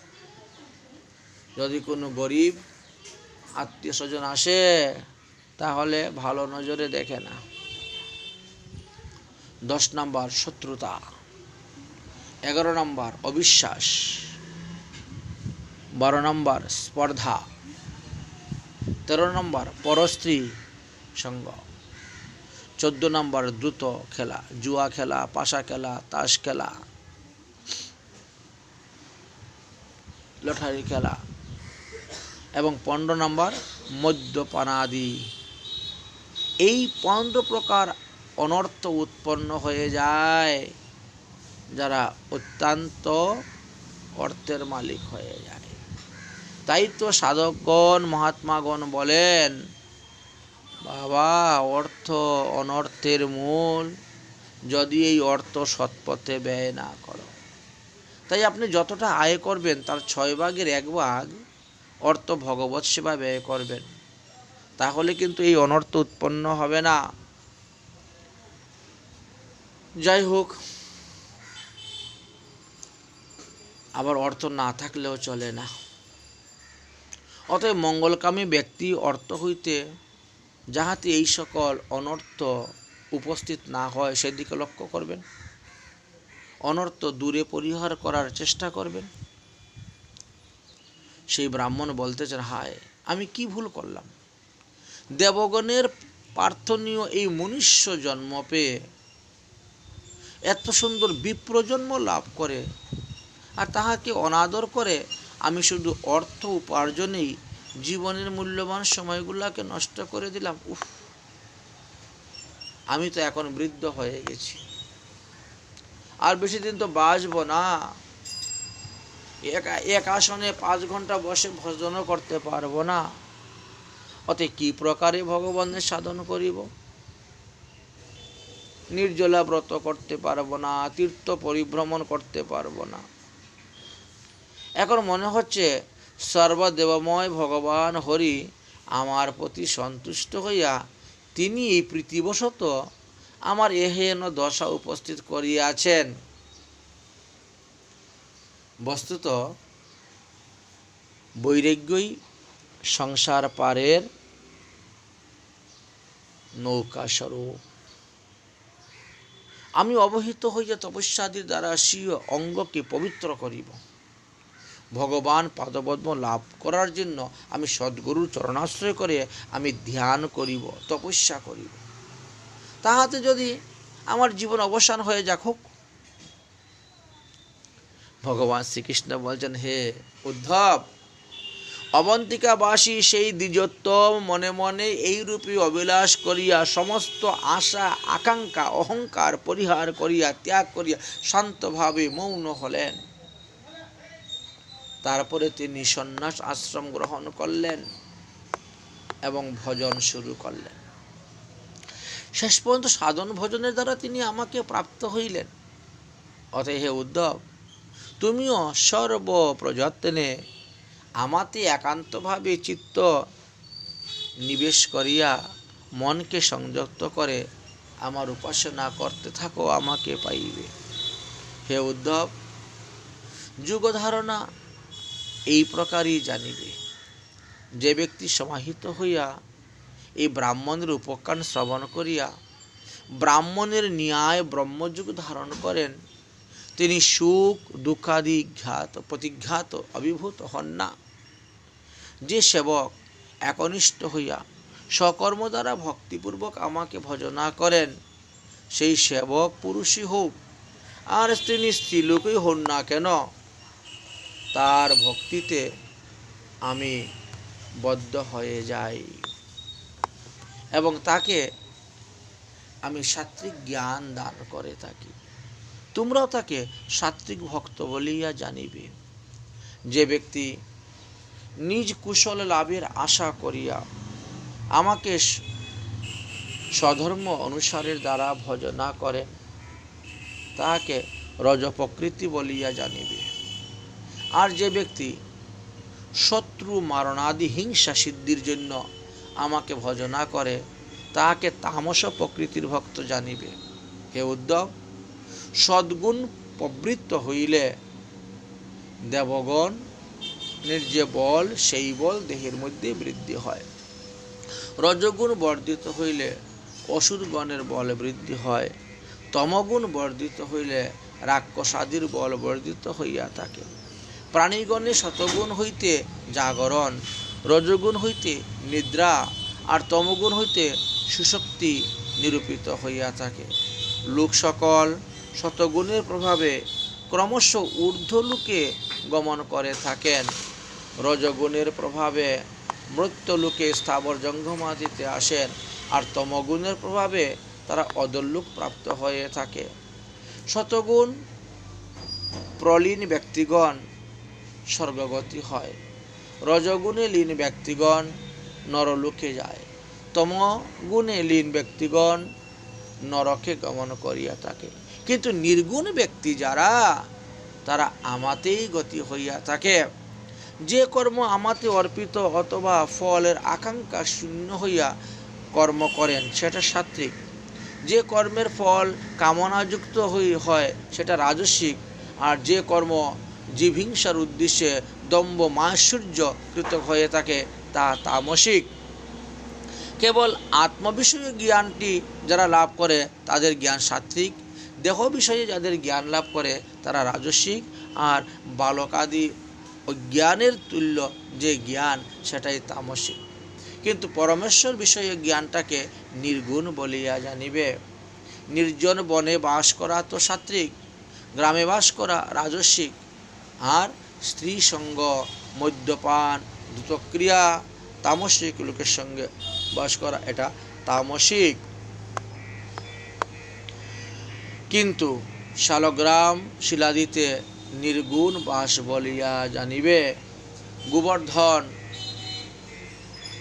যদি কোনো গরিব আত্মীয় স্বজন আসে তাহলে ভালো নজরে দেখে না। 10 নম্বর শত্রুতা। 11 নম্বর অবিশ্বাস। 12 নম্বর স্পর্ধা। 13 নম্বর পরস্ত্রী সঙ্গ। 14 নম্বর দ্রুত খেলা, জুয়া খেলা, পাশা খেলা, তাস খেলা, লটারি খেলা। এবং 15 নম্বর মদ্যপানাদি। এই 15 প্রকার অনর্থ উৎপন্ন হয়ে যায় যারা অত্যন্ত অর্থের মালিক হয়ে যায়। তাই তো সাধকগণ মহাত্মাগণ বলেন, বাবা অর্থ অনর্থের মূল, যদি এই অর্থ সৎপথে ব্যয় না করো। তাই আপনি যতটা আয় করবেন তার 6 ভাগের 1 ভাগ অর্থ ভগবৎ সেবা ব্যয় করবেন, তাহলে কিন্তু এই অনর্থ উৎপন্ন হবে না। যাই হোক, আবার অর্থ না থাকলেও চলে না। অতএব মঙ্গলকামী ব্যক্তি অর্থ হইতে যাহাতে এই সকল অনর্থ উপস্থিত না হয় সেদিকে লক্ষ্য করবেন, অনর্থ দূরে পরিহার করার চেষ্টা করবেন। সেই ব্রাহ্মণ বলতেছেন, হায় আমি কি ভুল করলাম, দেবগণের প্রার্থনীয় এই মনুষ্য জন্ম পেয়ে এত সুন্দর বিপ্রজন্ম লাভ করে, আর তাহাকে অনাদর করে আমি শুধু অর্থ উপার্জনেই জীবনের মূল্যবান সময়গুলোকে নষ্ট করে দিলাম। উফ, আমি তো এখন বৃদ্ধ হয়ে গেছি, আর বেশি দিন তো বাঁচব না, এক আসনে 5 ঘন্টা বসে ভজনও করতে পারবো না। অতএব কি প্রকারে ভগবানের সাধন করিব? নির্জলা ব্রত করতে পারবো না, তীর্থ পরিভ্রমণ করতে পারবো না। এখন মনে হচ্ছে সর্বদেবময় ভগবান হরি আমার প্রতি সন্তুষ্ট হইয়া তিনি এই প্রীতিবশত আমার এহেন দশা উপস্থিত করিয়াছেন। বস্তুত বৈরাগ্যই সংসার পারের নৌকা স্বরূপ। আমি অবহিত হইয়া তপস্যাদির দ্বারা স্বীয় অঙ্গকে পবিত্র করিব। ভগবান পাদপদ্ম লাভ করার জন্য আমি সদ্গুরুর চরণাশ্রয় করে আমি ধ্যান করিব, তপস্যা করিব। তাহাতে যদি আমার জীবন অবসান হয়ে যাক হোক। ভগবান শ্রীকৃষ্ণ বলছেন, হে উদ্ধব, অবন্তিকাবাসী সেই দ্বিজোত্তম মনে মনে এইরূপে অভিলাষ করিয়া সমস্ত আশা আকাঙ্ক্ষা অহংকার পরিহার করিয়া ত্যাগ করিয়া শান্তভাবে মৌন হলেন। তারপরে তিনি সন্ন্যাস আশ্রম গ্রহণ করলেন এবং ভজন শুরু করলেন। শেষ পর্যন্ত সাধন ভজনের দ্বারা তিনি আমাকে প্রাপ্ত হইলেন। অতএব হে উদ্ধব, তুমিও সর্বপ্রযত্নে আমাতে একান্তভাবে চিত্ত নিবেশ করিয়া মনকে সংযত করে আমার উপাসনা করতে থাকো, আমাকে পাইবে। হে উদ্ধব, যুগধারণা এই প্রকারই জানিবে। যে ব্যক্তি সমাহিত হইয়া এই ব্রাহ্মণের উপজ্ঞান শ্রবণ করিয়া ব্রাহ্মণের ন্যায় ব্রহ্মযুগ ধারণ করেন, তিনি সুখ দুঃখাদি প্রতিঘাত অভিভূত হন না। যে সেবক একনিষ্ঠ হইয়া সকর্ম দ্বারা ভক্তিপূর্বক আমাকে ভজনা করেন, সেই সেবক পুরুষই হোক আর তিনি স্ত্রীলোকই হন না কেন, তার ভক্তিতে আমি বদ্ধ হয়ে যাই এবং তাকে আমি সাত্ত্বিক জ্ঞান দান করে থাকি। তোমরাও তাকে সাত্ত্বিক ভক্ত বলিয়া জানিবে। যে ব্যক্তি নিজ কুশল লাভের আশা করিয়া আমাকে স্বধর্ম অনুসারের দ্বারা ভজনা করে, তাহাকে রজপ্রকৃতি বলিয়া জানিবে। আর যে ব্যক্তি শত্রু মারণাদি হিংসা সিদ্ধির জন্য আমাকে ভজনা করে, তাহাকে তামস প্রকৃতির ভক্ত জানিবে। হে উদ্ধব, সদ্গুণ প্রবৃত্ত হইলে দেবগণের যে বল, সেই বল দেহের মধ্যে বৃদ্ধি হয়। রজগুণ বর্ধিত হইলে অসুরগণের বল বৃদ্ধি হয়। তমগুণ বর্ধিত হইলে রাক্ষসাদির বল বর্ধিত হইয়া থাকে। প্রাণীগণে শতগুণ হইতে জাগরণ, রজগুণ হইতে নিদ্রা আর তমগুণ হইতে সুশক্তি নিরূপিত হইয়া থাকে। লোক সকল শতগুণের প্রভাবে ক্রমশ ঊর্ধ্বলোকে গমন করে থাকেন। রজগুণের প্রভাবে মৃত্যুলোকে স্থাবর জঙ্গমাদিতে আসেন, আর তমগুণের প্রভাবে তারা অধোলোক প্রাপ্ত হয়ে থাকে। শতগুণ প্রলীন ব্যক্তিগণ স্বর্গগতি হয়, রজগুণে লীন ব্যক্তিগণ নরলোকে যায়, তমগুণে লীন ব্যক্তিগণ নরকে গমন করিয়া থাকে। কিন্তু নির্গুণ ব্যক্তি যারা, তারা আমাতেই গতি হইয়া থাকে। যে কর্ম আমাতে অর্পিত অথবা ফলের আকাঙ্ক্ষা শূন্য হইয়া কর্ম করেন, সেটা সাত্ত্বিক। যে কর্মের ফল কামনাযুক্ত হয়, সেটা রাজসিক। আর যে কর্ম জীবহিংসার উদ্দেশ্যে দম্ভ মাৎসর্য কৃত হয়ে থাকে, তা তামসিক। কেবল আত্মবিষয়ে জ্ঞানটি যারা লাভ করে, তাদের জ্ঞান সাত্ত্বিক। দেহ বিষয়ে যাদের জ্ঞান লাভ করে, তারা রাজসিক। আর বালকাদি অজ্ঞানের তুল্য যে জ্ঞান, সেটাই তামসিক। কিন্তু পরমেশ্বর বিষয়ে জ্ঞানটাকে নির্গুণ বলিয়া জানিবে। নির্জন বনে বাস করা তো সাত্ত্বিক, গ্রামে বাস করা রাজসিক। আর স্ত্রী সঙ্গ, মদ্যপান, দ্রুতক্রিয়া, তামসিক লোকের সঙ্গে বাস করা, এটা তামসিক। কিন্তু শালগ্রাম শিলাদিতে নির্গুণ বাস বলিয়া জানিবে। গোবর্ধন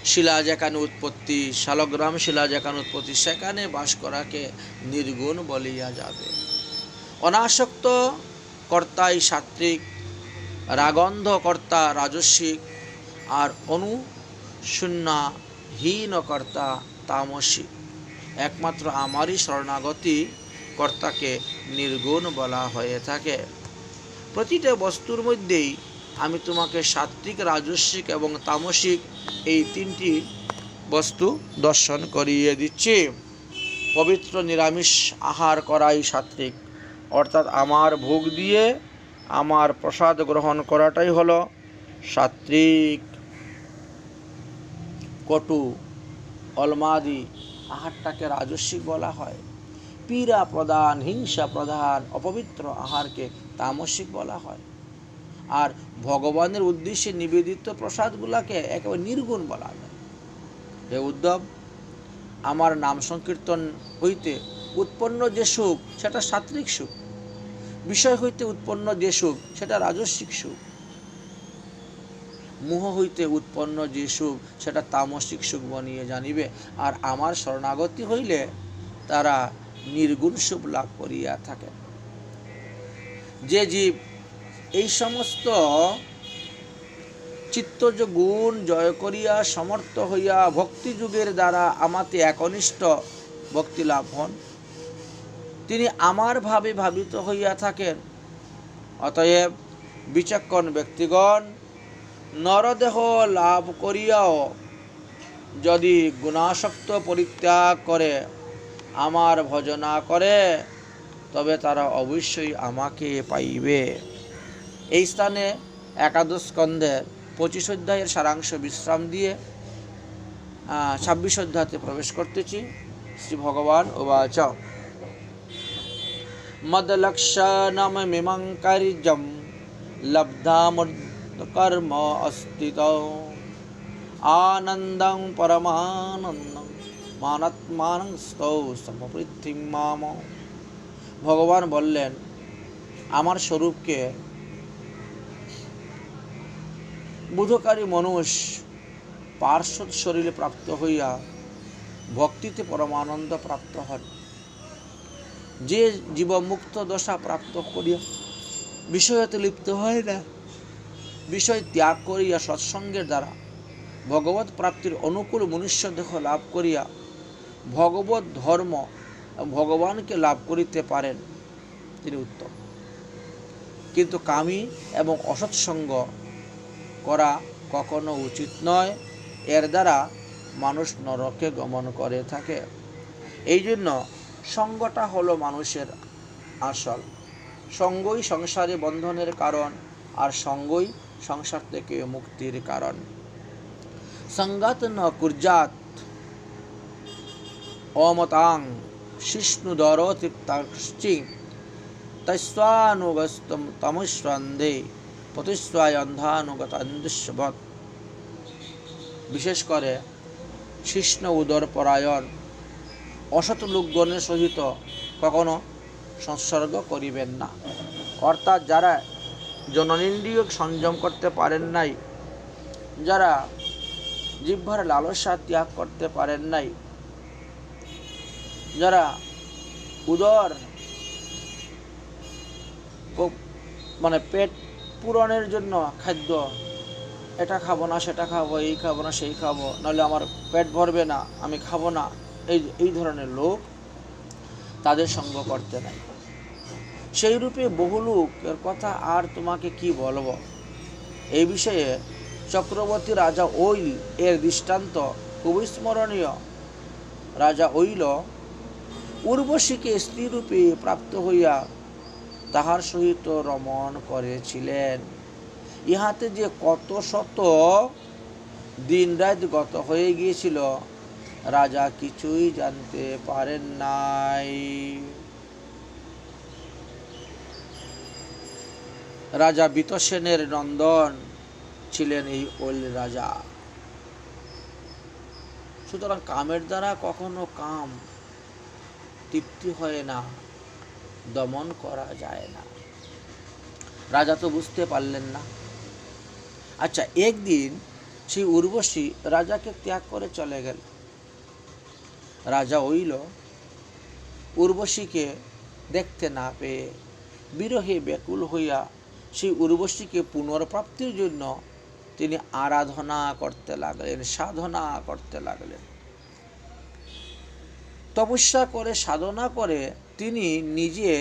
শিলা যেখানে উৎপত্তি, শালগ্রাম শিলা যেখানে উৎপত্তি, সেখানে বাস করাকে নির্গুণ বলিয়া যাবে। অনাসক্ত কর্তাই সাত্ত্বিক, রাগন্ধ কর্তা রাজস্বিক, আর অনুশূন্যহীন কর্তা তামসিক। একমাত্র আমারই শরণাগতি কর্তাকে নির্গুণ বলা হয়ে থাকে। প্রতিটা বস্তুর মধ্যেই আমি তোমাকে সাত্ত্বিক, রাজস্বিক এবং তামসিক এই তিনটি বস্তু দর্শন করিয়ে দিচ্ছি। পবিত্র নিরামিষ আহার করাই সাত্ত্বিক, অর্থাৎ আমার ভোগ দিয়ে আমার প্রসাদ গ্রহণ করাটাই হলো সাত্ত্বিক। কটু অলমাদি আহারটাকে রাজস্বিক বলা হয়। পীড়া প্রদান, হিংসা প্রদান, অপবিত্র আহারকে তামসিক বলা হয়। আর ভগবানের উদ্দেশ্যে নিবেদিত প্রসাদগুলাকে একেবারে নির্গুণ বলা হয়। হে উদ্ধব, আমার নাম সংকীর্তন হইতে উৎপন্ন যে সুখ, সেটা সাত্ত্বিক সুখ। বিষয় হইতে উৎপন্ন যে সুখ, সেটা রাজস্বিক সুখ। মোহ হইতে উৎপন্ন যে সুখ, সেটা তামসিক সুখ বনিয়ে জানিবে। আর আমার শরণাগতি হইলে তারা নির্গুণ সুখ লাভ করিয়া থাকে। যে জীব এই সমস্ত চিত্তজ গুণ জয় করিয়া সমর্থ হইয়া ভক্তিযুগের দ্বারা আমাতে একনিষ্ঠ ভক্তি লাভ হন, তিনি আমার ভাবে ভাবিত হইয়া থাকেন। অতএব বিচক্ষণ ব্যক্তিগণ নরদেহ লাভ করিয়াও যদি গুণাসক্ত পরিত্যাগ করে আমার ভজনা করে, তবে তারা অবশ্যই আমাকে পাইবে। এই স্থানে একাদশ স্কন্ধের 25 অধ্যায়ের সারাংশ বিশ্রাম দিয়ে 26 অধ্যায়তে প্রবেশ করতেছি। শ্রী ভগবান উবাচ मदलक्षणमिमं कार्यं लब्धामृतकर्म अस्तितो आनन्दं परमानन्दं মানাত্মানং স্তৌ সমপৃথিং মাম। ভগবান বললেন, আমার স্বরূপকে বুধকারী মানুষ পার্শ্বদ শরীরে প্রাপ্ত হইয়া ভক্তিতে পরমানন্দ প্রাপ্ত হন। যে জীবমুক্ত দশা প্রাপ্ত করিয়া বিষয়তে লিপ্ত হয় না, বিষয় ত্যাগ করিয়া সৎসঙ্গের দ্বারা ভগবৎ প্রাপ্তির অনুকূল মনুষ্য দেহ লাভ করিয়া ভগবৎ ধর্ম ভগবানকে লাভ করিতে পারেন, তিনি উত্তম। কিন্তু কামী এবং অসৎসঙ্গ করা কখনো উচিত নয়, এর দ্বারা মানুষ নরকে গমন করে থাকে। এই জন্য সঙ্গটা হলো মানুষের আসল। সঙ্গই সংসারে বন্ধনের কারণ, আর সঙ্গই সংসার থেকে মুক্তির কারণ। সঙ্গাত ন কুর্যাৎ অমতাং শিষ্ণুদরতৃপ্তাশ্চি তস্বানুগস্তম তমস্বন্ধে পতিস্বায় অন্ধানুগতান্দিষ্যবৎ। বিশেষ করে শিষ্ণ উদর পরায়ণ অসৎ লোকগণের সহিত কখনো সংসর্গ করিবেন না। অর্থাৎ যারা জননেন্দ্রিয় সংযম করতে পারেন নাই, যারা জিহ্বার লালসা ত্যাগ করতে পারেন নাই, যারা উদর পেট পূরণের জন্য খাদ্য, এটা খাবো না, সেটা খাবো, এই খাবো না, সেই খাবো, নাহলে আমার পেট ভরবে না, আমি খাবো না, এই ধরনের লোক, তাদের সঙ্গ করতে নাই। সেই রূপে বহু লোকের কথা আর তোমাকে কি বলবো। এই বিষয়ে চক্রবর্তী রাজা ঐল এর দৃষ্টান্ত খুবই স্মরণীয়। রাজা ঐল উর্বশীকে স্ত্রীরূপে প্রাপ্ত হইয়া তাহার সহিত রমণ করেছিলেন। ইহাতে যে কত শত দিন রাত গত হয়ে গিয়েছিল রাজা কিছুই জানতে পারেন নাই। রাজা বিতসেনের নন্দন ছিলেন এই ঐল রাজা। সুতরাং কামের দ্বারা কখনো কাম তৃপ্তি হয় না, দমন করা যায় না। রাজা তো বুঝতে পারলেন না। আচ্ছা, একদিন সেই উর্বশী রাজাকে ত্যাগ করে চলে গেল। রাজা ঐল উর্বশীকে দেখতে না পেয়ে বিরহে ব্যাকুল হইয়া সেই উর্বশীকে পুনর্প্রাপ্তির জন্য তিনি আরাধনা করতে লাগলেন, সাধনা করতে লাগলেন। তপস্যা করে, সাধনা করে তিনি নিজে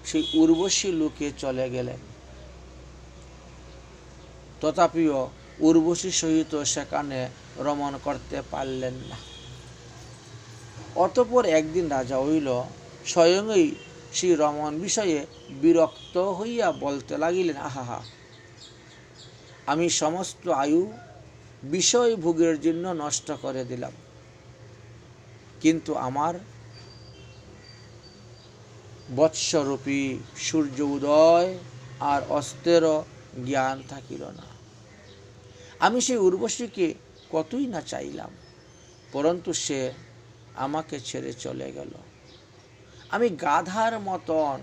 সেই উর্বশী লোকে চলে গেলেন। তথাপিও উর্বশীর সহিত সেখানে রমণ করতে পারলেন না। অতঃপর একদিন রাজা ঐল স্বয়ংই সেই রমণ বিষয়ে বিরক্ত হইয়া বলতে লাগিলেন, আহা, আমি সমস্ত আয়ু বিষয় ভোগের জন্য নষ্ট করে দিলাম, কিন্তু আমার বৎসরূপী সূর্য উদয় আর অস্তেরও জ্ঞান থাকিল না। আমি সেই উর্বশীকে কতই না চাইলাম, পরন্তু সে আমাকে ছেড়ে চলে গেল। আমি গাধার মতন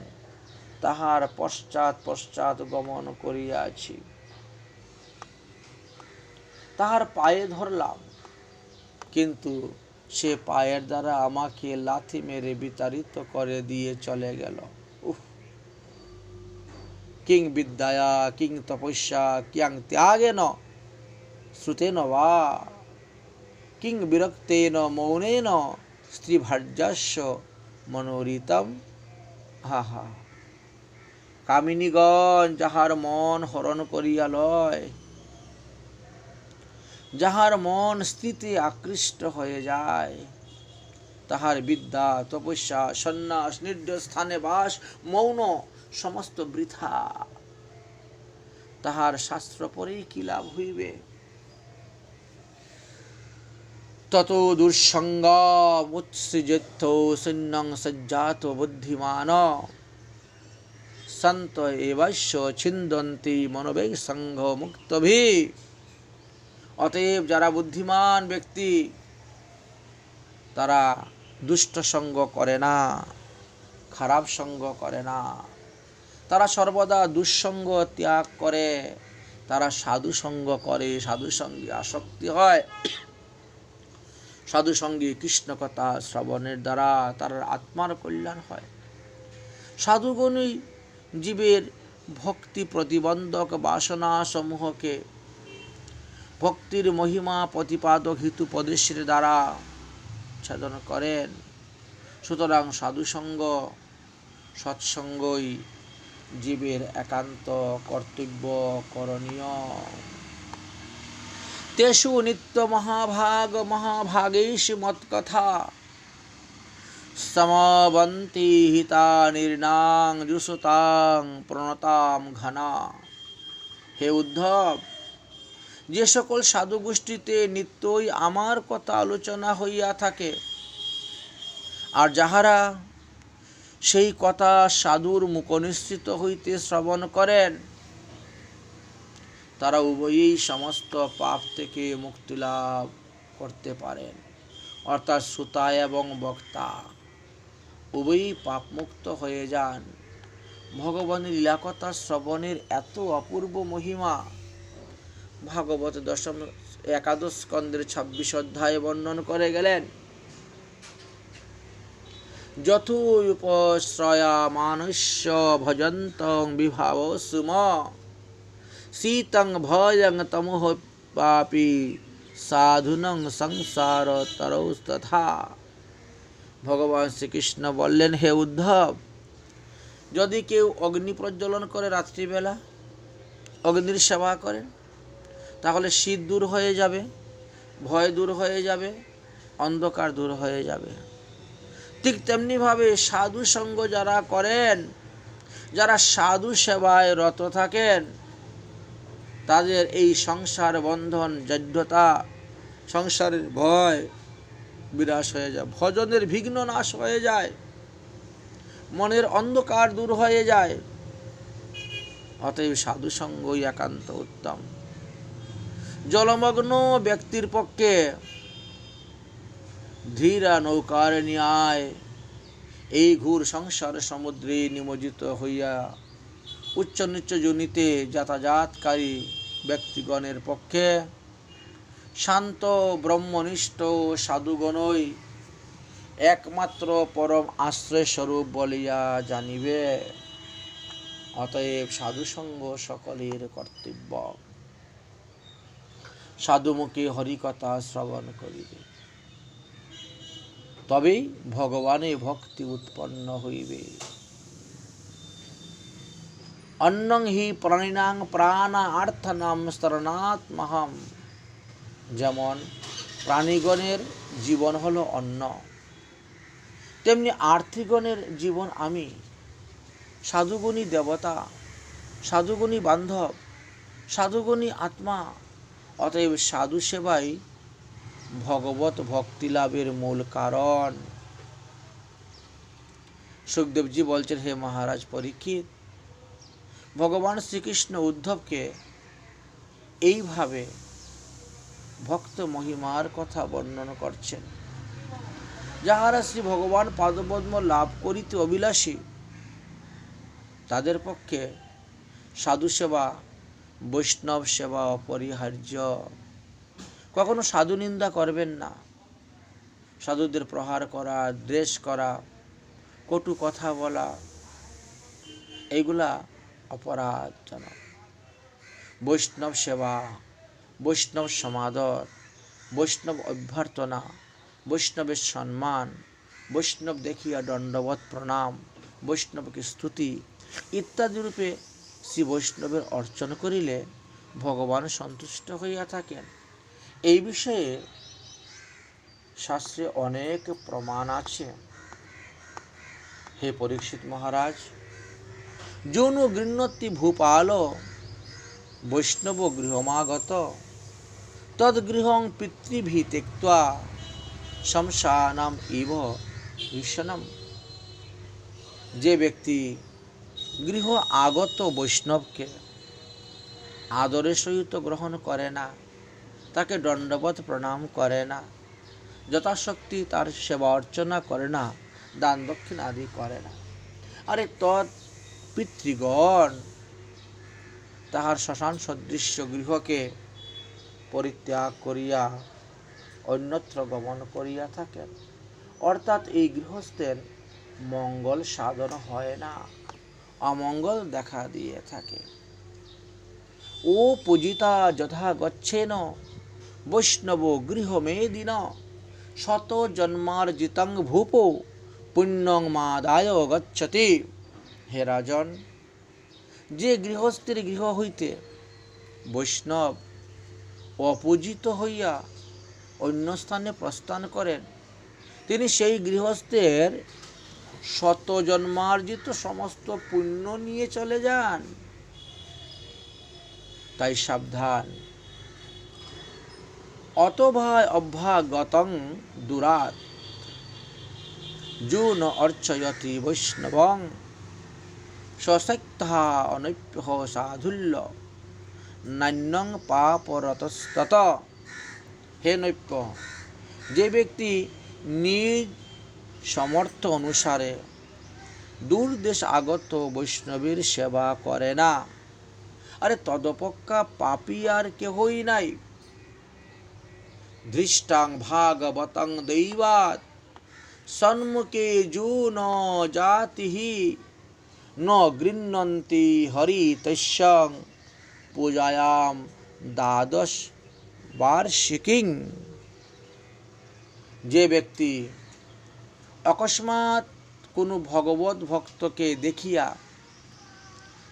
তাহার পশ্চাৎ পশ্চাৎ গমন করিয়াছি। তাহার পায়ে ধরলাম, কিন্তু সে পায়ের দ্বারা আমাকে লাথি মেরে বিতাড়িত করে দিয়ে চলে গেল। কিং বিদ্যায়া কিং তপস্যা কিং ত্যাগেন শ্রুতেন বা কিং বিরক্তেন মৌনেন স্ত্রীভার্যাস্য মনোরীতম। হা। কামিনীগণ যাহার মন হরণ করিয়া লয়, যাহার মন স্ত্রীতে আকৃষ্ট হয়ে যায়, তাহার বিদ্যা, তপস্যা, সন্ন্যাস, নির্জন স্থানে বাস, মৌন সমস্ত বৃথা। তাহার শাস্ত্র পড়েই কি লাভ হইবে? ততো দুঃসঙ্গমুৎসৃজেত্থ শূন্যং সজ্জাত বুদ্ধিমান সন্ত এবাস্য ছিন্দন্তি মনোবেগ সংঘ মুক্তভি। অতএব যারা বুদ্ধিমান ব্যক্তি তারা দুষ্ট সঙ্গ করে না, খারাপ সঙ্গ করে না, তারা সর্বদা দুঃসঙ্গ ত্যাগ করে, তারা সাধু সঙ্গ করে, সাধু সঙ্গে আসক্তি হয়। সাধু সঙ্গে কৃষ্ণ কথা শ্রবণের দ্বারা তার আত্মার কল্যাণ হয়। সাধুগণই জীবের ভক্তি প্রতিবন্ধক বাসনা সমূহকে ভক্তির মহিমা প্রতিপাদক হিতুপদেশের দ্বারা ছেদন করেন। সুতরাং সাধুসঙ্গ সৎসঙ্গই জীবের একান্ত কর্তব্য করণীয়। তেষু নিত্য মহাভাগেষু মৎকথা সমবন্তি হিতা নির্নাং জুসুতাং প্রণতাম ঘনা। হে উদ্ধব, যে সকল সাধু গোষ্ঠীতে নিত্যই আমার কথা আলোচনা হইয়া থাকে, আর যাহারা সেই কথা সাধুর মুখনিসৃত হইতে শ্রবণ করেন, তারা উভয়েই সমস্ত পাপ থেকে মুক্তি লাভ করতে পারেন। অর্থাৎ শ্রোতা এবং বক্তা উভয়ই পাপমুক্ত হয়ে যান। ভগবানের লীলাকথা শ্রবণের এত অপূর্ব মহিমা ভাগবত একাদশ স্কন্দের 26 অধ্যায়ে বর্ণন করে গেলেন। যথোপশ্রয়া মানস্য ভজন্তং বিভাব সুম শীতং ভয়ং তমোহ পাপি সাধুনং সংসার তরৌস্তথা। ভগবান শ্রীকৃষ্ণ বললেন, হে উদ্ধব, যদি কেউ অগ্নি প্রজ্বলন করে রাত্রিবেলা, অগ্নির সেবা করেন, তাহলে শীত দূর হয়ে যাবে, ভয় দূর হয়ে যাবে, অন্ধকার দূর হয়ে যাবে। ঠিক তেমনিভাবে সাধু সঙ্গ যারা করেন, যারা সাধু সেবায় রত থাকেন, তাদের এই সংসার বন্ধন জড়তা, সংসারের ভয় বিনাশ হয়ে যায়, ভজনের বিঘ্ন নাশ হয়ে যায়, মনের অন্ধকার দূর হয়ে যায়। অতএব সাধু সঙ্গই একান্ত উত্তম। জলমগ্ন ব্যক্তির পক্ষে ধীরা নৌকার ন্যায় এই ঘোর সংসার সমুদ্রে নিমজ্জিত হইয়া উচ্চ নিচ্চ যোনিতে যাতায়াতকারী ব্যক্তিগণের পক্ষে শান্ত ব্রহ্মনিষ্ঠ সাধুগণই একমাত্র পরম আশ্রয় স্বরূপ বলিয়া জানিবে। অতএব সাধুসঙ্গ সকলের কর্তব্য। সাধুমুখে হরিকথা শ্রবণ করিবে, তবেই ভগবানে ভক্তি উৎপন্ন হইবে। অন্নং হি প্রাণিনাং প্রাণার্থনাম শরণাত্মহম। যেমন প্রাণীগণের জীবন হলো অন্ন, তেমনি আর্থিগণের জীবন আমি। সাধুগুণী দেবতা, সাধুগুণী বান্ধব, সাধুগুণী আত্মা। অতএব সাধু সেবাই ভগবত ভক্তি লাভের মূল কারণ। সুখদেবজি বলছেন, হে মহারাজ পরীক্ষিত, ভগবান শ্রীকৃষ্ণ উদ্ধবকে এইভাবে ভক্ত মহিমার কথা বর্ণন করছেন। যাহারা শ্রী ভগবান পাদপদ্ম লাভ করিতে অভিলাষী, তাদের পক্ষে সাধু সেবা, বৈষ্ণব সেবা অপরিহার্য। কখনো সাধু নিন্দা করবেন না। সাধুদের প্রহার করা, দ্বেষ করা, কটু কথা বলা, এইগুলা অপরাধজনক। বৈষ্ণব সেবা, বৈষ্ণব সমাদর, বৈষ্ণব অভ্যর্থনা, বৈষ্ণবের সম্মান, বৈষ্ণব দেখিয়া দণ্ডবৎ প্রণাম, বৈষ্ণবকে স্তুতি ইত্যাদি রূপে শ্রী বৈষ্ণবের অর্চন করিলে ভগবান সন্তুষ্ট হইয়া থাকেন। এই বিষয়ে শাস্ত্রে অনেক প্রমাণ আছে। হে পরীক্ষিত মহারাজ, যৌন গৃহ্ণতি ভূপাল বৈষ্ণব গৃহমাগত তদ্গৃহং পিতৃভি ত্যক্ত্বা শমশানম ইব ভীষণম। যে ব্যক্তি গৃহ আগত বৈষ্ণবকে আদরের সহিত গ্রহণ করে না, তাকে দণ্ডবত প্রণাম করে না, যথাশক্তি তার সেবা অর্চনা করে না, দান দক্ষিণ আদি করে না, আরে তৎ পিতৃগণ তাহার শ্মশান সদৃশ্য গৃহকে পরিত্যাগ করিয়া অন্যত্র গমন করিয়া থাকেন। অর্থাৎ এই গৃহস্থের মঙ্গল সাধন হয় না, অমঙ্গল দেখা দিয়ে থাকে। ও পূজিতা যথা গচ্ছেন বৈষ্ণব গৃহমেদিন শত জন্মার্জিতং ভূপ পুণ্যং মাদায় গচ্ছতি। হে রাজন, যে গৃহস্থের গৃহ হইতে বৈষ্ণব অপূজিত হইয়া অন্য স্থানে প্রস্থান করেন, তিনি সেই গৃহস্থের শত জন্মার্জিত সমস্ত পুণ্য নিয়ে চলে যান। তাই সাবধান। অতভায় অভ্যাগতং দুরাত যো ন অর্চয়তি বৈষ্ণবং সশক্তঃ অনৈপ্যঃ সাধুল্য নান্যং পাপরতস্তত। হে নৈপ্য, যে ব্যক্তি নিজ সমর্থ অনুসারে দূর দেশ আগত বৈষ্ণবের সেবা করে না, আরে তদপেক্ষা পাপী আর কেহই নাই। ধৃষ্টাং ভাগবতং দৈবাৎ সন্মুখে যো ন জাতিহি ন গৃহ্ণন্তি হরিতস্যং পূজায়াম দ্বাদশ বার্ষিকীং। যে ব্যক্তি অকস্মাৎ কোনো ভগবত ভক্তকে দেখিয়া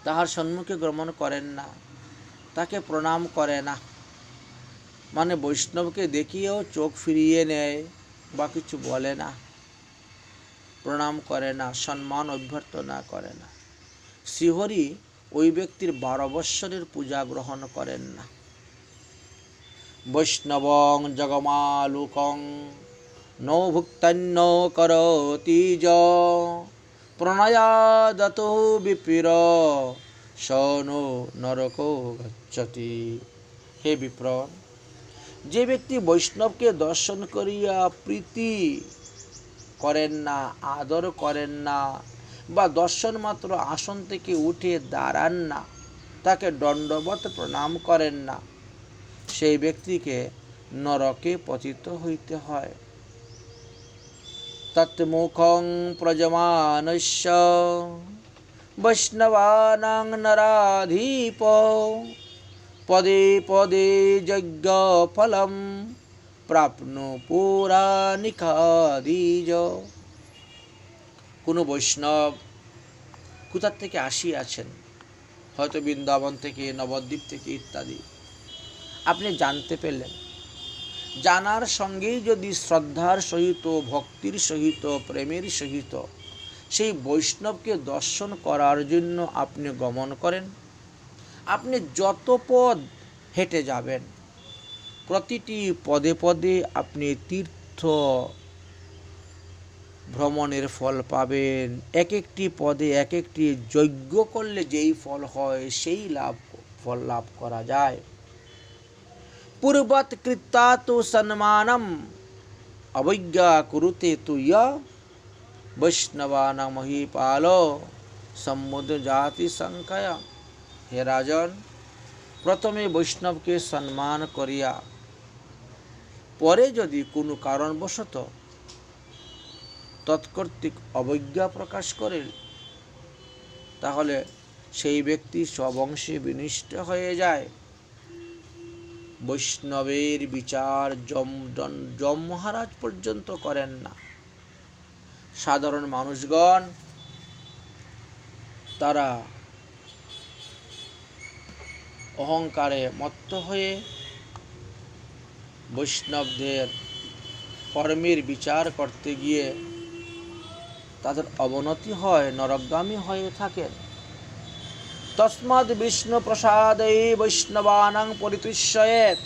তাহার সম্মুখে গমন করেন না, তাকে প্রণাম করে না, মানে বৈষ্ণবকে দেখিয়েও চোখ ফিরিয়ে নেয় বা কিছু বলে না, প্রণাম করে না, সম্মান অভ্যর্থনা করে না, শ্রীহরি ওই ব্যক্তির 12 বৎসরের পূজা গ্রহণ করেন না। বৈষ্ণবং জগমালুকং নৌ ভুক্তান্ন করতি য প্রণয়াদত বিপ্র সনো নরকো গচ্ছতি। হে বিপ্র, যে ব্যক্তি বৈষ্ণবকে দর্শন করিয়া প্রীতি করেন না, আদর করেন না, বা দর্শন মাত্র আসন থেকে উঠে দাঁড়ান না, তাকে দণ্ডবত প্রণাম করেন না, সেই ব্যক্তিকে নরকে পতিত হইতে হয়। তৎমুখং প্রজমানস্য বৈষ্ণবানাং নরাধীপ পদে পদে যজ্ঞ ফলম প্রাপ্নু পৌরাণিকাদিজ। কোনো বৈষ্ণব কোথা থেকে আসিয়াছেন, হয়তো বৃন্দাবন থেকে, নবদ্বীপ থেকে ইত্যাদি, আপনি জানতে পেলেন। জানার সঙ্গেই যদি শ্রদ্ধার সহিত, ভক্তির সহিত, প্রেমের সহিত সেই বৈষ্ণবকে দর্শন করার জন্য আপনি গমন করেন, আপনি যত পদ হেঁটে যাবেন, প্রতিটি পদে পদে আপনি তীর্থ ভ্রমণের ফল পাবেন। এক একটি পদে এক একটি যজ্ঞ করলে যেই ফল হয়, সেই ফল লাভ করা যায়। পূর্বত কৃত্তা তু সম্মানম অবজ্ঞা কুরুতে তু ইয় বৈষ্ণবানাং মহীপাল সম্মুদ্র জাতি সংখ্যা। হে রাজন, প্রথমে বৈষ্ণবকে সম্মান করিয়া পরে যদি কোনো কারণবশত তৎকর্তৃক অবজ্ঞা প্রকাশ করে, তাহলে সেই ব্যক্তি স্ববংশে বিনষ্ট হয়ে যায়। বৈষ্ণবের বিচার যম মহারাজ পর্যন্ত করেন না। সাধারণ মানুষগণ তারা অহংকারে মত্ত হয়ে বৈষ্ণবদের কর্মের বিচার করতে গিয়ে তাদের অবনতি হয়, নরকগামী হয়ে থাকেন। তস্মাদ বিষ্ণু প্রসাদে বৈষ্ণবানাং পরিতুষ্যেত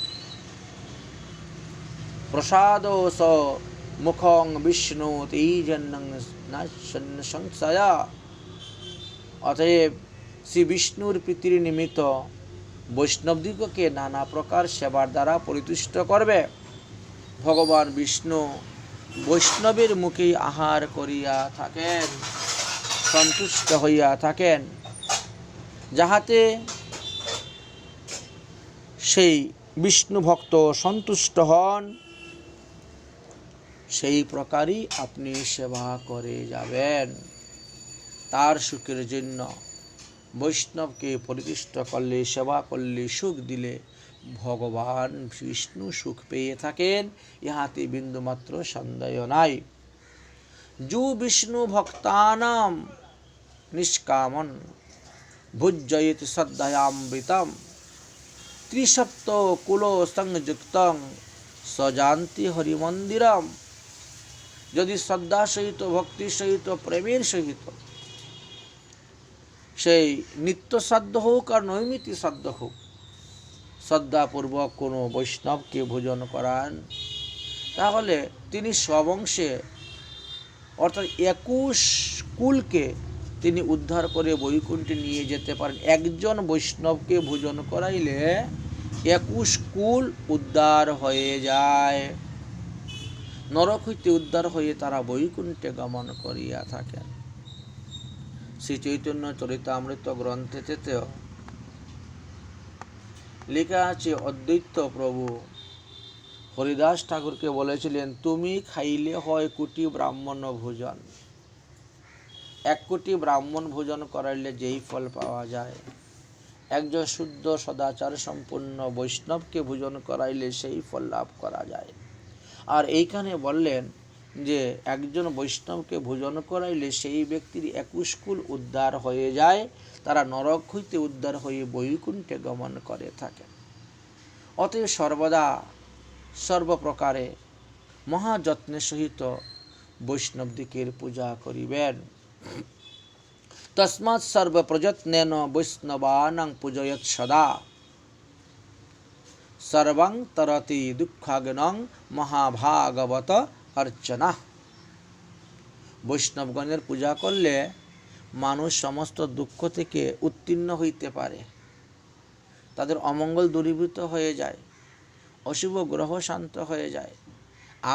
প্রসাদো স মুখং বিষ্ণু তেজন্নং সংশয়া। অতএব শ্রী বিষ্ণুর প্রীতির নিমিত্ত বৈষ্ণবদিগকে নানা প্রকার সেবার দ্বারা পরিতুষ্ট করবে। ভগবান বিষ্ণু বৈষ্ণবের মুখে আহার করিয়া থাকেন, সন্তুষ্ট হইয়া থাকেন, যাহাতে সেই বিষ্ণু ভক্ত সন্তুষ্ট হন, সেই প্রকারই আপনি সেবা করে যাবেন। তার সুখের জন্য বৈষ্ণবকে পরিতুষ্ট করলে, সেবা করলে, সুখ দিলে ভগবান বিষ্ণু সুখ পেয়ে থাকেন, ইহাতে বিন্দুমাত্র সন্দেহ নাই। যু বিষ্ণু ভক্তানাম নিষ্কামন ভুজ্জয়েত শ্রদ্ধয়ামৃতম ত্রিসপ্ত কুল সংযুক্তং সজান্তি হরিমন্দিরম। যদি শ্রদ্ধা সহিত, ভক্তির সহিত, প্রেমের সহিত, সেই নিত্য শ্রাদ্ধ হোক আর নৈমিত্তিক শ্রাদ্ধ হোক, শ্রদ্ধাপূর্বক কোনো বৈষ্ণবকে ভোজন করান, তাহলে তিনি স্ববংশে অর্থাৎ 21 কুলকে তিনি উদ্ধার করে বৈকুণ্ঠে নিয়ে যেতে পারেন। একজন বৈষ্ণবকে ভোজন করাইলে 21 কুল উদ্ধার হয়ে যায়, নরক হইতে উদ্ধার হয়ে তারা বৈকুণ্ঠে গমন করিয়া থাকেন। শ্রী চৈতন্য চরিতামৃত গ্রন্থেতেও লেখা আছে, অদ্বৈত প্রভু হরিদাস ঠাকুরকে বলেছিলেন, তুমি খাইলে হয় কোটি ব্রাহ্মণ ভোজন। 1 কোটি ব্রাহ্মণ ভোজন করাইলে যেই ফল পাওয়া যায়, একজন শুদ্ধ সদাচার সম্পূর্ণ বৈষ্ণবকে ভোজন করাইলে সেই ফল লাভ করা যায়। আর এইখানে বললেন যে একজন বৈষ্ণবকে ভোজন করাইলে সেই ব্যক্তির 21 কুল উদ্ধার হয়ে যায়, তারা নরক হইতে উদ্ধার হয়ে বৈকুণ্ঠে গমন করে থাকে। অতএব সর্বদা সর্বপ্রকারে মহাযত্নের সহিত বৈষ্ণবদিকের পূজা করিবেন। তস্মাৎ সর্বপ্রযত্নেন বৈষ্ণবানাং পূজয়ৎ সদা সর্বং তরতি দুঃখাগ্নং মহাভাগবত অর্চনা। বৈষ্ণবগণের পূজা করলে মানুষ সমস্ত দুঃখ থেকে উত্তীর্ণ হইতে পারে, তাদের অমঙ্গল দূরীভূত হয়ে যায়, অশুভ গ্রহ শান্ত হয়ে যায়,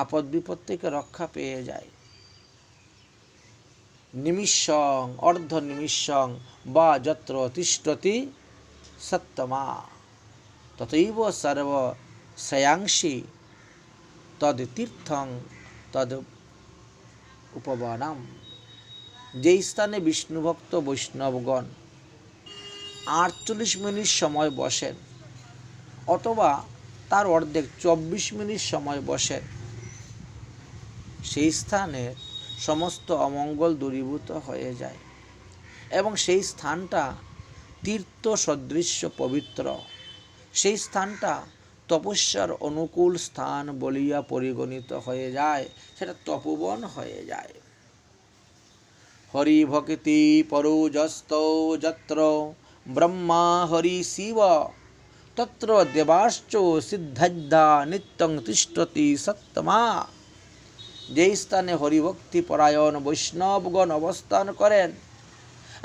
আপদ বিপদ থেকে রক্ষা পেয়ে যায়। নিমিষং অর্ধ নিমিষং বা যত্র তিষ্ঠতি সত্তমা তথৈব সর্ব শ্রেয়াংসি তদ তীর্থং তদ উপবনম। যেই স্থানে বিষ্ণুভক্ত বৈষ্ণবগণ 48 মিনিট সময় বসেন, অথবা তার অর্ধেক 24 মিনিট সময় বসেন, সেই স্থানে সমস্ত অমঙ্গল দূরীভূত হয়ে যায় এবং সেই স্থানটা তীর্থ সদৃশ্য পবিত্র, সেই স্থানটা তপস্যার অনুকূল স্থান বলিয়া পরিগণিত হয়ে যায়, সেটা তপোবন হয়ে যায়। হরি ভক্তি পরোজস্ত যত্র ব্রহ্মা হরি শিব তত্র দেবাশ্চ সিদ্ধাধ্যা নিত্যং তিষ্ঠতি সত্তমা। যেই স্থানে হরিভক্তি পরায়ণ বৈষ্ণবগণ অবস্থান করেন,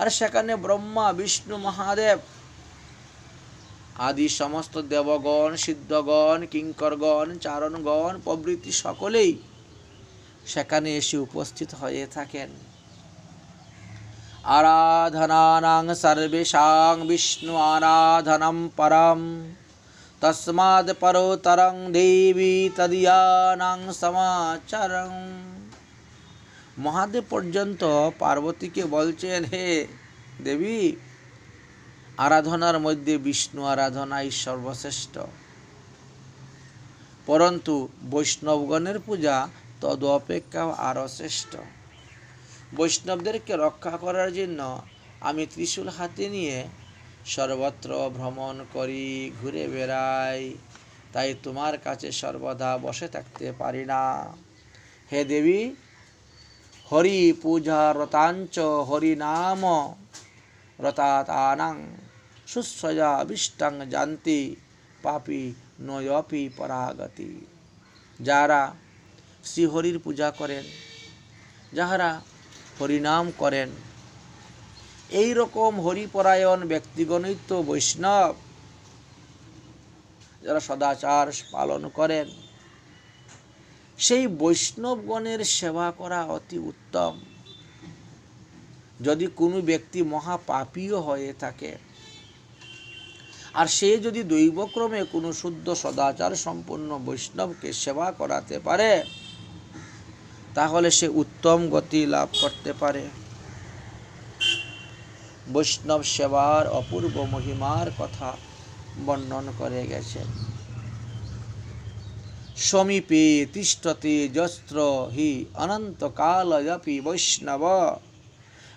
আর সেখানে ব্রহ্মা বিষ্ণু মহাদেব আদি সমস্ত দেবগণ, সিদ্ধগণ, কিঙ্করগণ, চারণগণ প্রভৃতি সকলেই সেখানে এসে উপস্থিত হয়ে থাকেন। আরাধনানাং সর্বেষাং বিষ্ণু আরাধনম পরম তস্মাদ পরোতরং দেবী তদীয়ানাং সমাচারং। মহাদেব পর্যন্ত পার্বতীকে বলছেন, হে দেবী, আরাধনার মধ্যে বিষ্ণু আরাধনাই সর্বশ্রেষ্ঠ, পরন্তু বৈষ্ণবগণের পূজা তদ অপেক্ষা আরও শ্রেষ্ঠ। বৈষ্ণবদেরকে রক্ষা করার জন্য আমি ত্রিশূল হাতে নিয়ে সর্বত্র ভ্রমণ করি, ঘুরে বেড়াই, তাই তোমার কাছে সর্বদা বসে থাকতে পারি না। হে দেবী, হরি পূজা রতাঞ্চ হরিনাম রতাতানাং শুশ্রয়া বিষ্টাং জানতি পাপি নয়পি পরাগতি। যারা শ্রীহরির পূজা করেন, যাহারা হরিনাম করেন, এই রকম হরিপরায়ণ ব্যক্তিগণই তো বৈষ্ণব, যারা সদাচার পালন করেন। সেই বৈষ্ণবগণের সেবা করা অতি উত্তম। যদি কোনো ব্যক্তি মহাপাপীও হয়ে থাকে, আর সে যদি দৈবক্রমে কোনো শুদ্ধ সদাচার সম্পন্ন বৈষ্ণবকে সেবা করাতে পারে, তাহলে সে উত্তম গতি লাভ করতে পারে। বৈষ্ণব সেবার অপূর্ব মহিমার কথা বর্ণন করে গেছেন। সমীপে তিষ্ঠতে যস্ত্র হি অনন্তকালয়পি বৈষ্ণব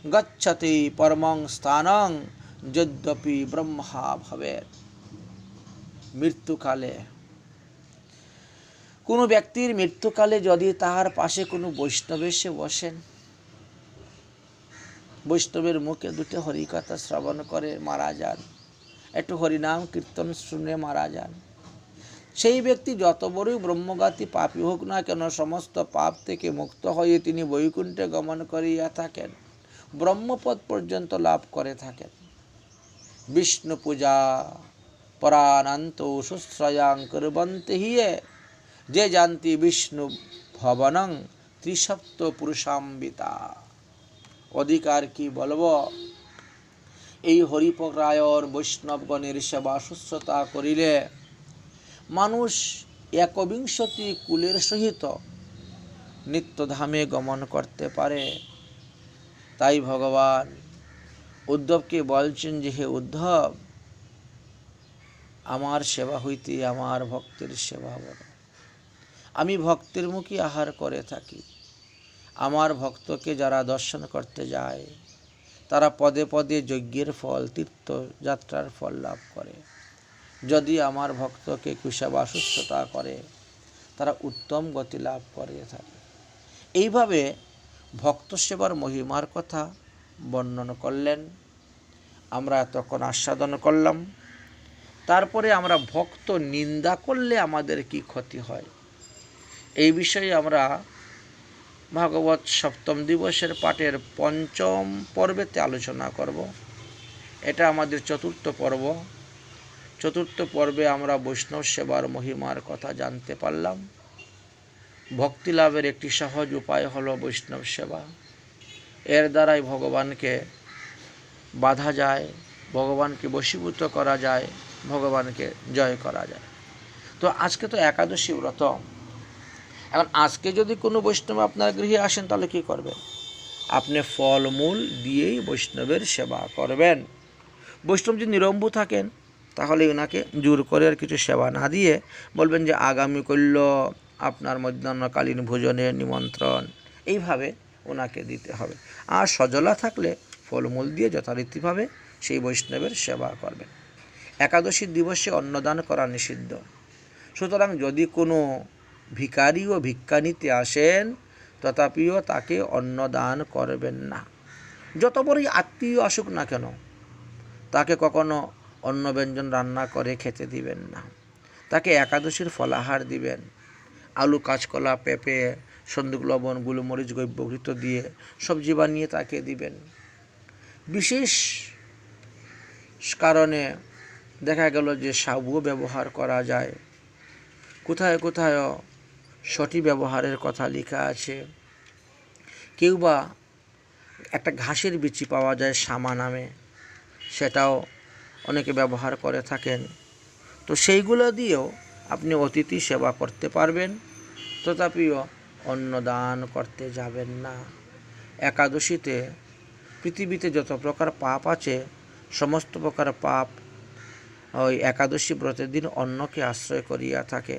গচ্ছতে পরমং স্থানং যদ্যপি ব্রহ্মা ভবেৎ। মৃত্যুকালে, কোনো ব্যক্তির মৃত্যুকালে যদি তাহার পাশে কোনো বৈষ্ণব এসে বসেন, বৈষ্ণবের মুখে দুটো হরিকথা শ্রবণ করে মারা যান, একটু হরিনাম কীর্তন শুনে মারা যান, সেই ব্যক্তি যত বড়ই ব্রহ্মঘাতী পাপী হোক না কেন, সমস্ত পাপ থেকে মুক্ত হয়ে তিনি বৈকুণ্ঠে গমন করিয়া থাকেন, ব্রহ্মপদ পর্যন্ত লাভ করে থাকেন। বিষ্ণু পূজা পরানন্ত শুশ্রয়াং কুর্বন্তি হিয়ে যে জানতি বিষ্ণু ভবনং ত্রিসপ্ত পুরুষাম্বিতা। অধিকার কি বলবো, এই হরিপরায়ণ বৈষ্ণবগণের সেবা শুশ্রূষা করিলে মানুষ একবিংশতি কুলের সহিত নিত্যধামে গমন করতে পারে। তাই ভগবান উদ্ধবকে বলছেন যে, হে উদ্ধব, আমার সেবা হইতে আমার ভক্তের সেবা বড়। আমি ভক্তের মুখে আহার করে থাকি। আমার ভক্তকে যারা দর্শন করতে যায়, তারা পদে পদে যজ্ঞের ফল, তীর্থযাত্রার ফল লাভ করে। যদি আমার ভক্তকে সেবা শুশ্রূষা করে, তারা উত্তম গতি লাভ করে থাকে। এইভাবে ভক্ত সেবার মহিমার কথা বর্ণন করলেন। আমরা তখন আস্বাদন করলাম। তারপরে আমরা ভক্ত নিন্দা করলে আমাদের কি ক্ষতি হয়, এই বিষয়ে আমরা ভাগবত সপ্তম দিবসের পাঠের পঞ্চম পর্বেতে আলোচনা করব। এটা আমাদের চতুর্থ পর্ব। চতুর্থ পর্বে আমরা বৈষ্ণব সেবার মহিমার কথা জানতে পারলাম। ভক্তি লাভের একটি সহজ উপায় হলো বৈষ্ণব সেবা। এর দ্বারাই ভগবানকে বাধা যায়, ভগবানকে বশীভূত করা যায়, ভগবানকে জয় করা যায়। তো আজকে তো একাদশী ব্রত। এখন আজকে যদি কোনো বৈষ্ণব আপনার গৃহে আসেন, তাহলে কি করবেন? আপনি ফলমূল দিয়েই বৈষ্ণবের সেবা করবেন। বৈষ্ণব যদি নিরম্বু থাকেন, তাহলে ওনাকে জোর করে আর কিছু সেবা না দিয়ে বলবেন যে আগামী কল্য আপনার মধ্যাহ্নকালীন ভোজনের নিমন্ত্রণ, এইভাবে ওনাকে দিতে হবে। আর সজলা থাকলে ফলমূল দিয়ে যথারীতিভাবে সেই বৈষ্ণবের সেবা করবেন। একাদশী দিবসে অন্নদান করা নিষিদ্ধ। সুতরাং যদি কোনো ভিখারি ও ভিক্ষা নিতে আসেন, তথাপিও তাকে অন্নদান করবেন না। যত বড়ই আত্মীয় আসুক না কেন, তাকে কখনো অন্ন ব্যঞ্জন রান্না করে খেতে দিবেন না। তাকে একাদশীর ফলাহার দিবেন। আলু, কাঁচকলা, পেঁপে, সন্দুক, লবণ, গোলমরিচ, গব্যঘৃত দিয়ে সবজি বানিয়ে তাকে দিবেন। বিশেষ কারণে দেখা গেল যে সাবুও ব্যবহার করা যায়। কোথায় কোথায় সঠিক ব্যবহারের কথা লেখা আছে। কেউ বা একটা ঘাসের বিচি পাওয়া যায় শামা নামে, সেটাও অনেকে ব্যবহার করে থাকেন। তো সেইগুলো দিয়েও আপনি অতিথি সেবা করতে পারবেন, তথাপিও অন্নদান করতে যাবেন না। একাদশীতে পৃথিবীতে যত প্রকার পাপ আছে, সমস্ত প্রকার পাপ ওই একাদশী ব্রতের দিন অন্নকে আশ্রয় করিয়া থাকে।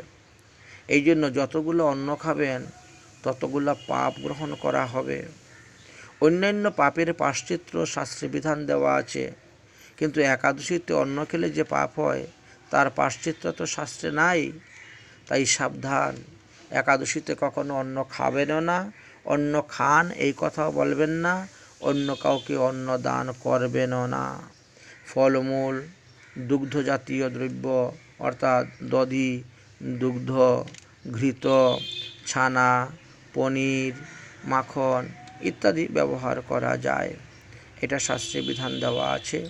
এই জন্য যতগুলো অন্ন খাবেন, ততগুলো পাপ গ্রহণ করা হবে। অন্যান্য পাপের প্রায়শ্চিত্ত শাস্ত্রে বিধান দেওয়া আছে, কিন্তু একাদশীতে অন্ন খেলে যে পাপ হয়, তার প্রায়শ্চিত্ত তো শাস্ত্রে নাই। তাই সাবধান, একাদশীতে কখনো অন্ন খাবেনও না। অন্ন খান এই কথাও বলবেন না, অন্য কাউকে অন্ন দান করবেনও না। ফলমূল, দুগ্ধ জাতীয় দ্রব্য অর্থাৎ দধি, দুগ্ধ, ঘৃত, ছানা, পনির, মাখন ইত্যাদি ব্যবহার করা যায়। এটা শাস্ত্রে বিধান দেওয়া আছে।